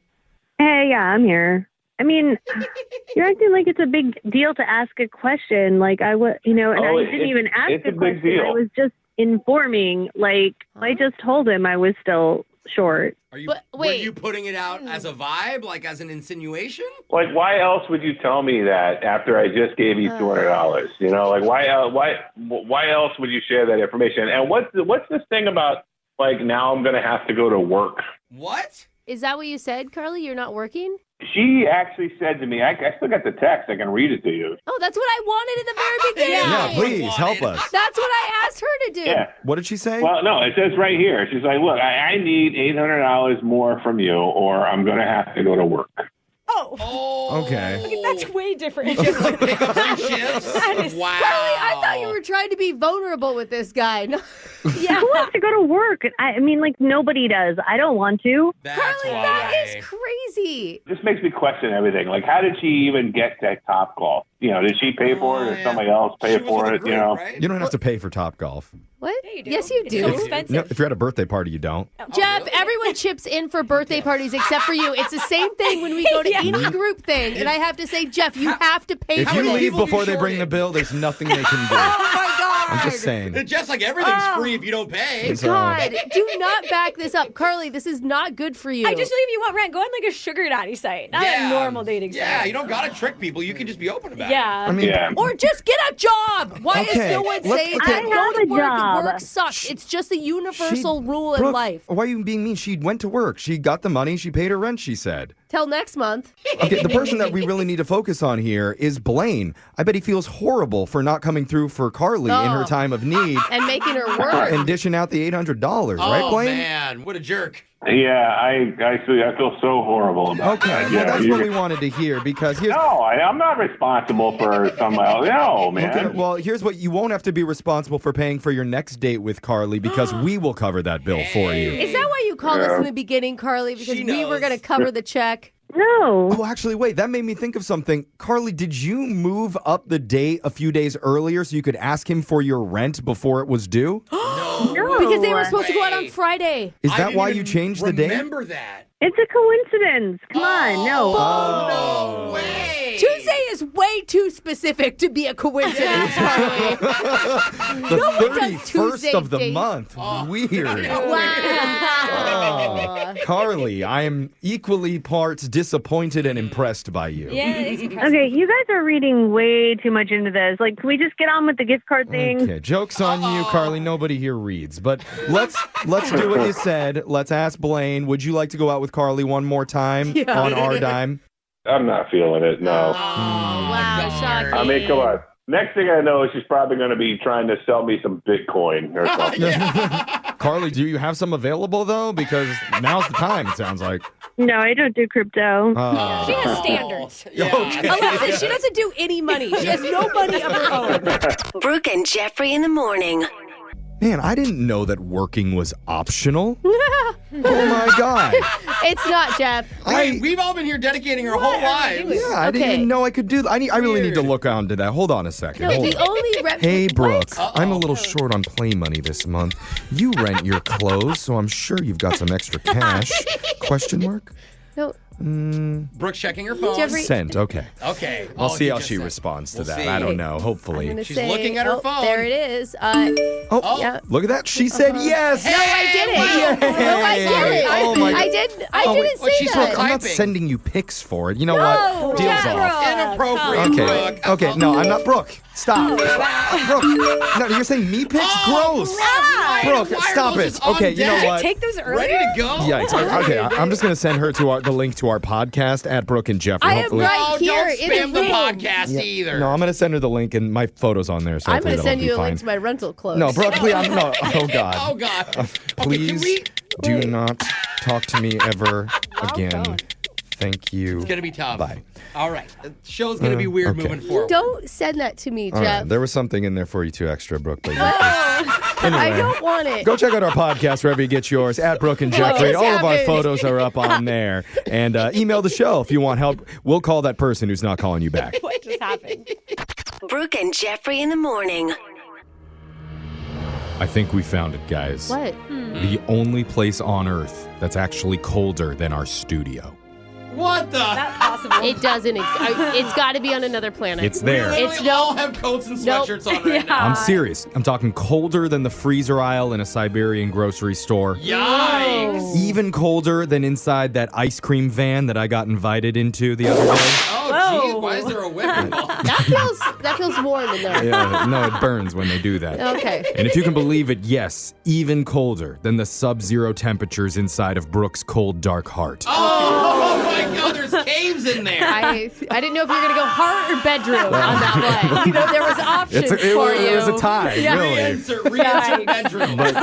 Hey, yeah, I'm here. I mean, you're acting like it's a big deal to ask a question. Like I was, and I didn't even ask it's a a big question. deal. I was just informing. Like I just told him I was still short. Were you putting it out as a vibe, like as an insinuation? Like, why else would you tell me that after I just gave you $200? You know, like why else would you share that information? And what's this thing about like now I'm going to have to go to work? What? Is that what you said, Carly? You're not working? She actually said to me, I still got the text. I can read it to you. Oh, that's what I wanted in the very beginning. Yeah, please help us. That's what I asked her to do. Yeah. What did she say? Well, no, it says right here. She's like, look, I need $800 more from you or I'm going to have to go to work. Oh. Okay. That's way different. That is Wow. Carly, I thought you were trying to be vulnerable with this guy. No. Yeah. Who wants to go to work? I mean, like nobody does. I don't want to. Carly, that is crazy. This makes me question everything. Like, how did she even get that Top Golf? You know, did she pay for it or somebody else pay for it? You know, You don't have to pay for Top Golf. What? Yes, you do. so expensive. No, if you're at a birthday party, you don't. Jeff, everyone chips in for birthday parties except for you. It's the same thing when we go to any group thing. And I have to say, Jeff, you have to pay If for you this. leave before they bring the bill, there's nothing they can do. Oh, my God. I'm just saying. It's just like everything's free if you don't pay. God, do not back this up. Carly, this is not good for you. I just think if you want rent, go on like a sugar daddy site, not a normal dating site. Yeah, you don't got to trick people. You can just be open about Yeah. it. I mean, Or just get a job. Why is Okay, no one let's- saying okay. that? I Go have to a work. job. Work sucks. It's just a universal rule in Brooke, life. why are you being mean? She went to work. She got the money. She paid her rent, she said. Till next month. Okay, the person that we really need to focus on here is Blaine. I bet he feels horrible for not coming through for Carly in her time of need And making her work. and dishing out the $800, right, Blaine? Oh, man. What a jerk. yeah, I feel so horrible about Okay, that. well, Yeah, that's you- what we wanted to hear because here's... No, I'm not responsible for somebody else. No, man. Okay, well, here's what you won't have to be responsible for paying for your next date with Carly because we will cover that bill for you. Is that why you called us in the beginning, Carly? Because we were going to cover the check. No. Oh, actually, wait, that made me think of something. Carly, did you move up the date a few days earlier so you could ask him for your rent before it was due? No. Because they were supposed to go out on Friday. Is I that didn't why even you changed the date? Remember that. It's a coincidence. Come on, no. Oh, no way. Tuesday is way too specific to be a coincidence, Carly. The No one does 31st Tuesday of the dates. month. Weird. Wow. Carly, I am equally parts disappointed and impressed by you. Yeah, it's impressive. Okay, you guys are reading way too much into this. Like, can we just get on with the gift card thing? Okay, joke's on you, Carly. Nobody here reads. But let's do what you said. Let's ask Blaine. Would you like to go out with Carly one more time on our dime? I'm not feeling it, no. Wow, shocking. I mean, come on. Next thing I know, she's probably going to be trying to sell me some Bitcoin or something. Carly, do you have some available, though? Because now's the time, it sounds like. No, I don't do crypto. She has standards. Okay. Alexis, she doesn't do any money. She has no money of her own. Brooke and Jeffrey in the morning. Man, I didn't know that working was optional. Oh, my God. It's not, Jeff. We've all been here dedicating our whole lives. Yeah, I didn't even know I could do that. I really need to look onto that. Hold on a second. No, Hold the on. only Hey, Brooke, I'm a little short on play money this month. You rent your clothes, so I'm sure you've got some extra cash. Question mark? No. Brooke's checking her phone. Jeffrey- Sent, okay. Okay. I'll see he how just she sent. responds to We'll that. see. I don't know, hopefully. She's looking at her phone. There it is. Yeah. Look at that. She said yes. No, I didn't. No, I didn't. Oh, my I didn't. I didn't say that. Look, I'm not sending you pics for it. You know what? Deal's off. Inappropriate, Okay. Brooke. Okay. No, I'm not. Brooke, stop. Brooke. No, you're saying me pics? Gross. Brooke, stop it. Okay, you know what? Take those earlier. Ready to go? Yikes. Okay, I'm just going to send her to the link to our podcast at Brooke and Jeffrey. I am Hopefully. right here Don't in spam the the room. podcast either. No, I'm going to send her the link and my photo's on there. So I'm hopefully going to that'll send be you a fine. link to my rental clothes. No, Brooke, please. No. Oh, God. Oh, God. Please do not talk to me ever again. Thank you. It's going to be tough. Bye. All right. The show's going to be weird okay. moving forward. Don't send that to me, All Jeff. right, there was something in there for you too extra, Brooke. But I anyway, don't want it. go check out our podcast wherever you get yours at Brooke and Jeffrey. just All of our happened? photos are up on there. And email the show if you want help. We'll call that person who's not calling you back. What just happened? Brooke and Jeffrey in the morning. I think we found it, guys. What? The only place on Earth that's actually colder than our studio. What the? Not possible. It doesn't it's got to be on another planet. It's there. It's We all have coats and sweatshirts on right now. I'm serious. I'm talking colder than the freezer aisle in a Siberian grocery store. Yikes. Even colder than inside that ice cream van that I got invited into the other day. Oh, geez. Why is there a whip involved? That feels warm in there. Yeah, no, it burns when they do that. Okay. And if you can believe it, yes, even colder than the sub-zero temperatures inside of Brooke's cold, dark heart. Oh, my God. There's caves in there. I didn't know if you were going to go heart or bedroom on that one. You know, there was options for you. It was a tie, really. Re-insert bedroom. But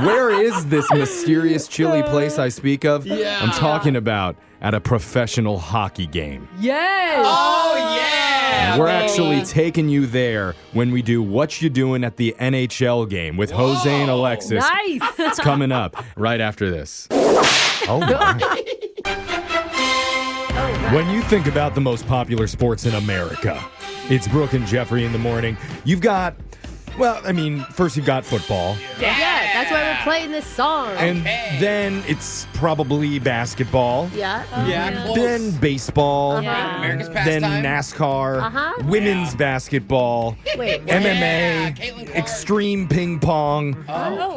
where is this mysterious chilly place I speak of? Yeah. I'm talking about at a professional hockey game. Yes. Oh, yeah. We're actually taking you there when we do What You Doing at the NHL game with Jose and Alexis. Nice. It's coming up right after this. Oh, my. When you think about the most popular sports in America, it's Brooke and Jeffrey in the morning. You've got, well, I mean, first you've got football. Yeah, that's why we're playing this song. And then it's probably basketball. Yeah. Yeah, close. Then baseball. America's Then pastime. NASCAR. Women's basketball. Wait. MMA. Extreme ping pong.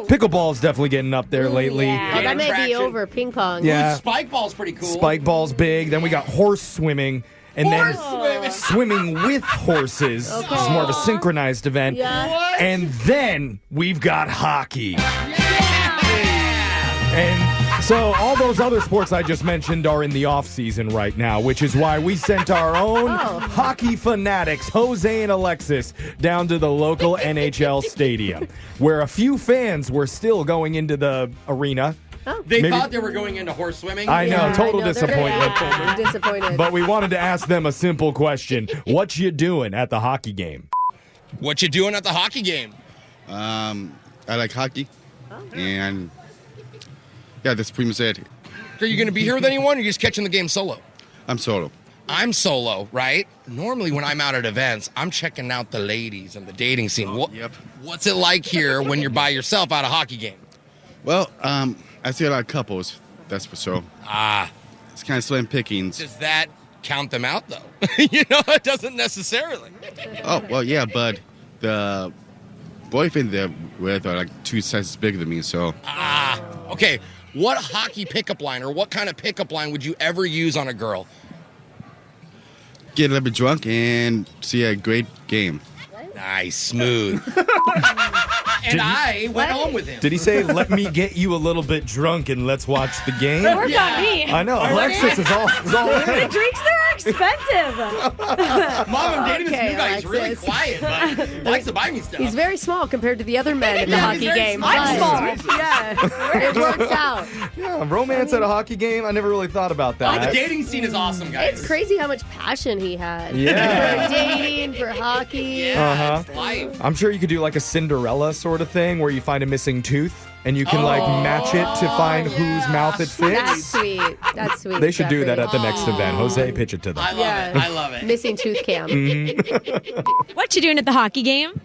Pickleball's definitely getting up there lately. Yeah. Oh, that may be over ping pong. Yeah. Spike ball's pretty cool. Spike ball's big. Then we got horse swimming. And then Horse swimming with horses, which is more of a synchronized event. Yeah. And then we've got hockey. And so all those other sports I just mentioned are in the off season right now, which is why we sent our own hockey fanatics, Jose and Alexis, down to the local NHL stadium, where a few fans were still going into the arena. They Maybe- thought they were going into horse swimming. I know, total They're disappointment. very disappointed. But we wanted to ask them a simple question. What you doing at the hockey game? What you doing at the hockey game? I like hockey, and yeah, that's pretty much it. Are you going to be here with anyone, or are you just catching the game solo? I'm solo. I'm solo, right? Normally when I'm out at events, I'm checking out the ladies and the dating scene. What's it like here when you're by yourself at a hockey game? Well, I see a lot of couples That's for sure. Ah. It's kind of slim pickings. Does that count them out, though? It doesn't necessarily. Oh, well, yeah, but the boyfriend they're with are like 2 sizes bigger than me, so. Ah. Okay. What hockey pickup line or what kind of pickup line would you ever use on a girl? Get a little bit drunk and see a great game. Nice, smooth. I went home with him. Did he say, let me get you a little bit drunk and let's watch the game? That worked on me. I know. Alexis is all in. The drinks there are expensive. Mom, I'm dating this new guy. He's really quiet, but likes to buy me stuff. He's very small compared to the other men at the hockey game. I'm small. Yeah, it works out. Yeah, romance at a hockey game. I never really thought about that. The dating scene is awesome, guys. It's crazy how much passion he had. Yeah. For dating, for hockey. Life. I'm sure you could do like a Cinderella sort of thing where you find a missing tooth and you can like match it to find whose mouth it fits. That's sweet. That's sweet. They should do that Jeffrey. at the next event. Jose, pitch it to them. I love it. I love it. Missing tooth cam. What you doing at the hockey game?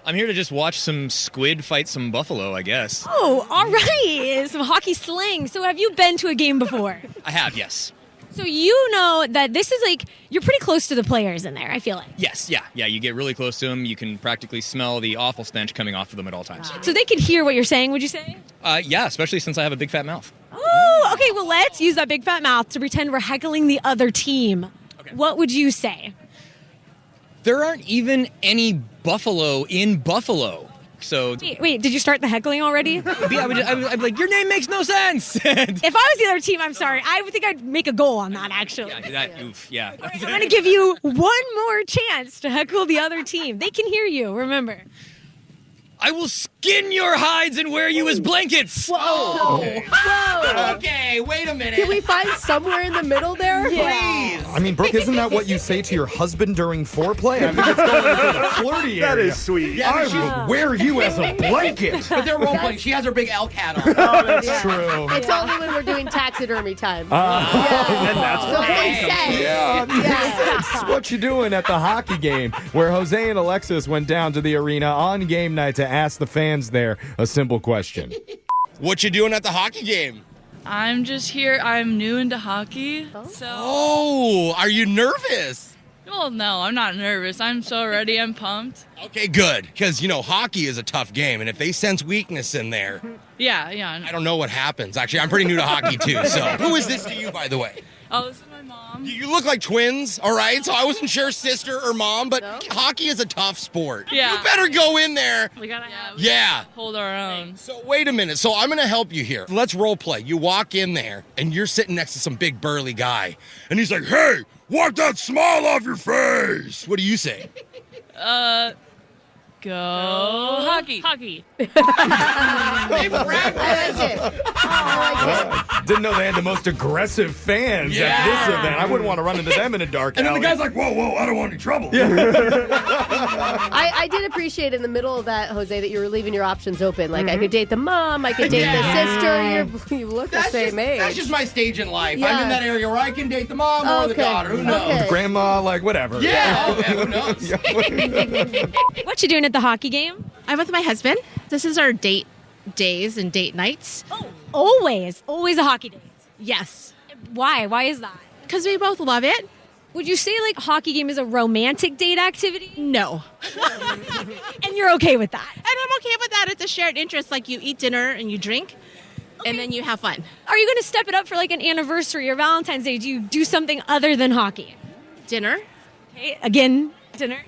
I'm here to just watch some squid fight some buffalo, I guess. Oh, all right. Some hockey slang. So have you been to a game before? I have, yes. So you know that this is like, you're pretty close to the players in there, I feel like. Yes, yeah. You get really close to them. You can practically smell the awful stench coming off of them at all times. So they can hear what you're saying, would you say? Yeah, especially since I have a big fat mouth. Oh, okay. Well, let's use that big fat mouth to pretend we're heckling the other team. Okay. What would you say? There aren't even any buffalo in Buffalo. So Wait, did you start the heckling already? Yeah, I'd be like, your name makes no sense. If I was the other team, I'm sorry. I would think I'd make a goal on that, actually. Yeah. I'm going to give you one more chance to heckle the other team. They can hear you, remember. I will skin your hides and wear you as blankets. Whoa. Okay. Whoa. Okay, wait a minute. Can we find somewhere in the middle there? Please. I mean, Brooke, isn't that what you say to your husband during foreplay? I think it's going into the flirty area. That is sweet. Yeah, I will wear you as a blanket. But they're role playing. She has her big elk hat on. Oh, that's true. It's only when we're doing taxidermy time. And that's So he says. Yeah, that's what you doing at the hockey game, where Jose and Alexis went down to the arena on game night to ask the fans there a simple question. What you doing at the hockey game? I'm just here. I'm new into hockey. So. Oh, are you nervous? Well, no, I'm not nervous. I'm so ready. I'm pumped. Okay, good. Because, hockey is a tough game, and if they sense weakness in there, Yeah. I don't know what happens. Actually, I'm pretty new to hockey, too. So, who is this to you, by the way? Oh, this is my mom. You look like twins, all right? So I wasn't sure sister or mom, but hockey is a tough sport. Yeah. You better go in there. We gotta hold our own. So wait a minute. So I'm going to help you here. Let's role play. You walk in there, and you're sitting next to some big burly guy. And he's like, hey, wipe that smile off your face. What do you say? Go hockey. Hockey. I like it. Didn't know they had the most aggressive fans at this event. I wouldn't want to run into them in a dark alley. And then the guy's like, whoa, I don't want any trouble. I did appreciate in the middle of that, Jose, that you were leaving your options open. Like, I could date the mom, I could date the sister. You look the same age. That's just my stage in life. Yeah. I'm in that area where I can date the mom or the daughter. Who knows? Grandma, like, whatever. Yeah, who knows? What you doing at the hockey game? I'm with my husband. This is our date days and date nights. Always a hockey date. Yes. Why? Why is that? Because we both love it. Would you say like hockey game is a romantic date activity? No. And you're okay with that? And I'm okay with that. It's a shared interest. Like you eat dinner and you drink, and then you have fun. Are you going to step it up for like an anniversary or Valentine's Day? Do you do something other than hockey? Dinner. Okay, again, dinner.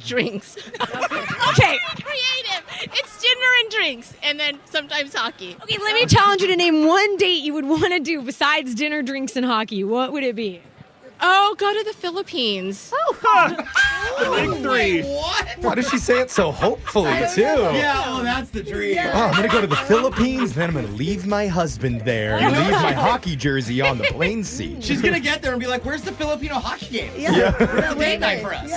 Drinks. Okay. Creative. It's dinner and drinks, and then sometimes hockey. Okay, let me challenge you to name one date you would want to do besides dinner, drinks, and hockey. What would it be? Oh, go to the Philippines. The big three. What? Why does she say it so hopefully, too? Yeah, that's the dream. Oh, I'm going to go to the Philippines, then I'm going to leave my husband there and leave my hockey jersey on the plane seat. She's going to get there and be like, where's the Filipino hockey game? Yeah. Where's the date night for us?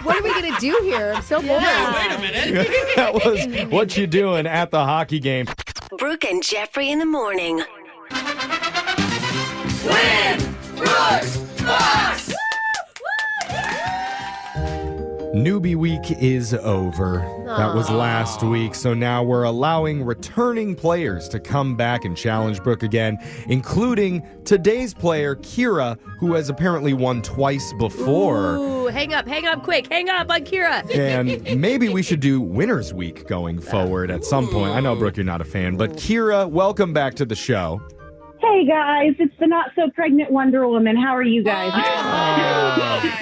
What are we going to do here? I'm so bored. Yeah, wait a minute. That was What You Doing at the Hockey Game. Brooke and Jeffrey in the morning. Win! Brooks! Box! Newbie week is over. That was last week, so now we're allowing returning players to come back and challenge Brooke again, including today's player, Kira, who has apparently won twice before. Ooh, hang up quick. Hang up on Kira. And maybe we should do Winners Week going forward at some point. I know, Brooke, you're not a fan, but Kira, welcome back to the show. Hey guys, it's the not so pregnant Wonder Woman. How are you guys?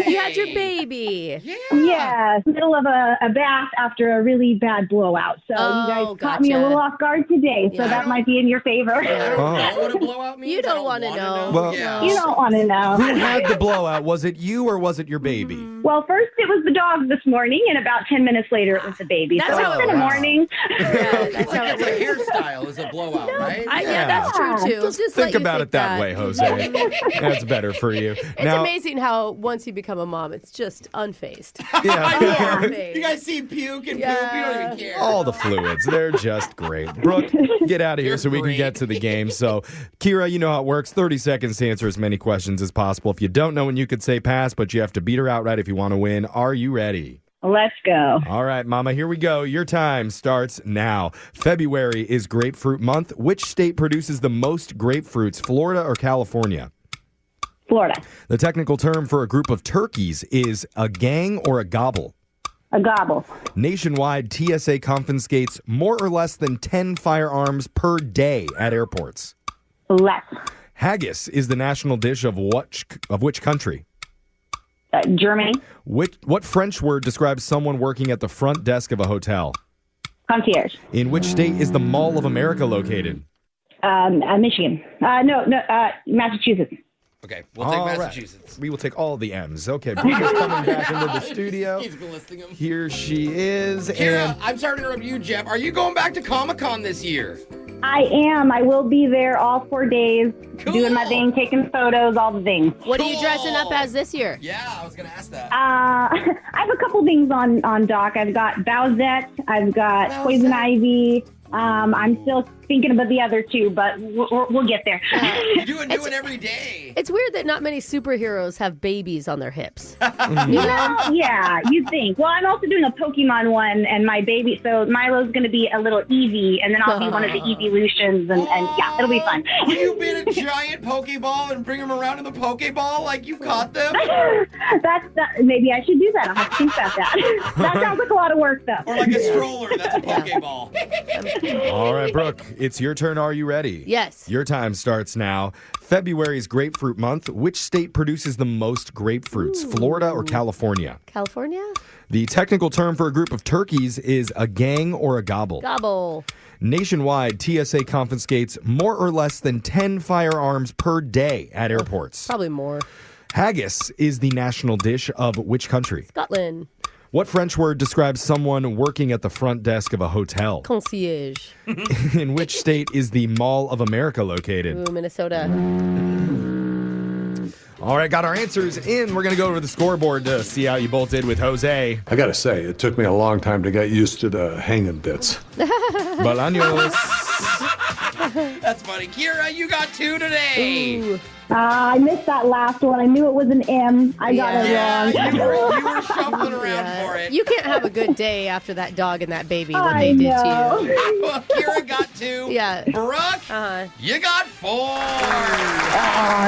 You had your baby. Yes, middle of a bath after a really bad blowout. So you guys caught me a little off guard today. So that might be in your favor. What a blowout means. You don't want to know. Well, You don't want to know. Who had the blowout? Was it you or was it your baby? Well, first it was the dog this morning, and about 10 minutes later it was the baby. That's so how it's it been a works. morning. That's how it It's a works. hairstyle is a blowout, right? Yeah, that's true too. Just Think let you about it that way, Jose. That's better for you. It's amazing how once you become a mom, it's just unfazed. You guys see puke and poop, you don't even care. All the fluids, they're just great. Brooke, get out of here so we can get to the game. So, Kira, you know how it works. 30 seconds to answer as many questions as possible. If you don't know when you could say pass, but you have to beat her outright if you want to win. Are you ready? Let's go. All right, Mama, here we go. Your time starts now. February is grapefruit month. Which state produces the most grapefruits, Florida or California? Florida. The technical term for a group of turkeys is a gang or a gobble? A gobble. Nationwide, TSA confiscates more or less than 10 firearms per day at airports. Less. Haggis is the national dish of which country? Germany. What French word describes someone working at the front desk of a hotel? Concierge. In which state is the Mall of America located? Michigan. Massachusetts. Okay, we'll take Massachusetts. We will take all the M's. Okay, Brooke is coming back into the studio. He's been listing them. Here she is. Kira, I'm sorry to interrupt you, Jeff. Are you going back to Comic-Con this year? I am. I will be there all 4 days, doing my thing, taking photos, all the things. What are you dressing up as this year? Yeah, I was going to ask that. I have a couple things on dock. I've got Bowsette. I've got Poison Ivy. I'm still thinking about the other two, but we'll get there. You do a new one every day. It's weird that not many superheroes have babies on their hips. Yeah, you'd think. Well, I'm also doing a Pokemon one, and my baby, so Milo's going to be a little Eevee, and then I'll be one of the Eeveelutions, and yeah, it'll be fun. Will you be in a giant Pokeball and bring them around in the Pokeball like you caught them? Maybe I should do that. I'll have to think about that. That sounds like a lot of work, though. Or like a stroller, that's a Pokeball. All right, Brooke, it's your turn. Are you ready? Yes. Your time starts now. February is grapefruit month. Which state produces the most grapefruits, Florida or California? California? The technical term for a group of turkeys is a gang or a gobble. Gobble. Nationwide, TSA confiscates more or less than 10 firearms per day at airports. Probably more. Haggis is the national dish of which country? Scotland. What French word describes someone working at the front desk of a hotel? Concierge. In which state is the Mall of America located? Ooh, Minnesota. All right, got our answers in. We're going to go over the scoreboard to see how you both did with Jose. I gotta say, it took me a long time to get used to the hanging bits. Bolaños. That's funny. Kira, you got 2 today. Ooh. I missed that last one. I knew it was an M. I got it wrong. You were shuffling around for it. You can't have a good day after that dog and that baby, what they did to you. Well, Kira got 2. Yeah. Brooke, you got 4.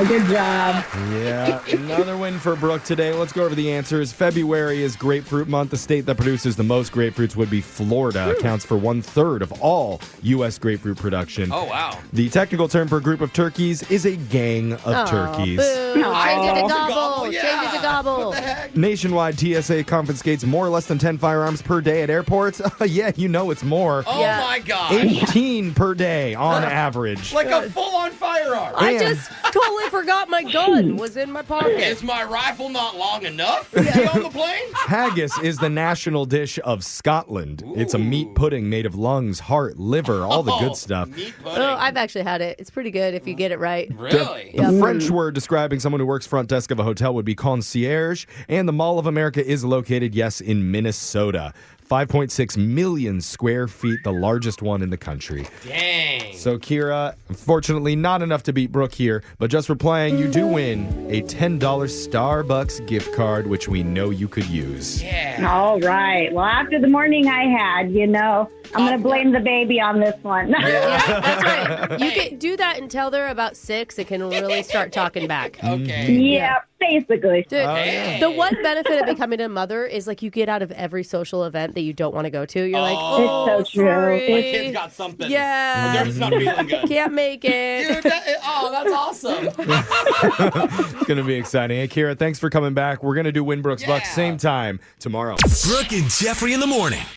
Good job. Yeah, another win for Brooke today. Let's go over the answers. February is grapefruit month. The state that produces the most grapefruits would be Florida. Accounts for 1/3 of all U.S. grapefruit production. Oh, wow. The technical term for a group of turkeys is a gang of turkeys. Boo. Change it to gobble. Yeah. Change it to gobble. What the heck? Nationwide, TSA confiscates more or less than 10 firearms per day at airports. Yeah, you know it's more. Oh, my gosh. 18 per day on average. Like a full-on firearm. I just totally forgot my gun was in my pocket. Is my rifle not long enough to be on the plane? Haggis is the national dish of Scotland. Ooh. It's a meat pudding made of lungs, heart, liver, all the good stuff. Meat pudding. Oh, I've actually had it. It's pretty good if you get it right. Really? The French word describing someone who works front desk of a hotel would be concierge, and the Mall of America is located, yes, in Minnesota. 5.6 million square feet, the largest one in the country. Dang. So, Kira, unfortunately, not enough to beat Brooke here, but just for playing, you do win a $10 Starbucks gift card, which we know you could use. Yeah. All right. Well, after the morning I had, I'm going to blame the baby on this one. Yeah, that's right. You can do that until they're about 6. It can really start talking back. Okay. Yeah, basically. Dude, the one benefit of becoming a mother is like you get out of every social event that you don't want to go to. You're like, oh, it's so true. sorry. My kid's got something. Yeah. They're just not feeling good. Can't make it. Dude, that's awesome. It's going to be exciting. Hey, Kira, thanks for coming back. We're going to do Win Brooks Bucks same time tomorrow. Brooke and Jeffrey in the morning.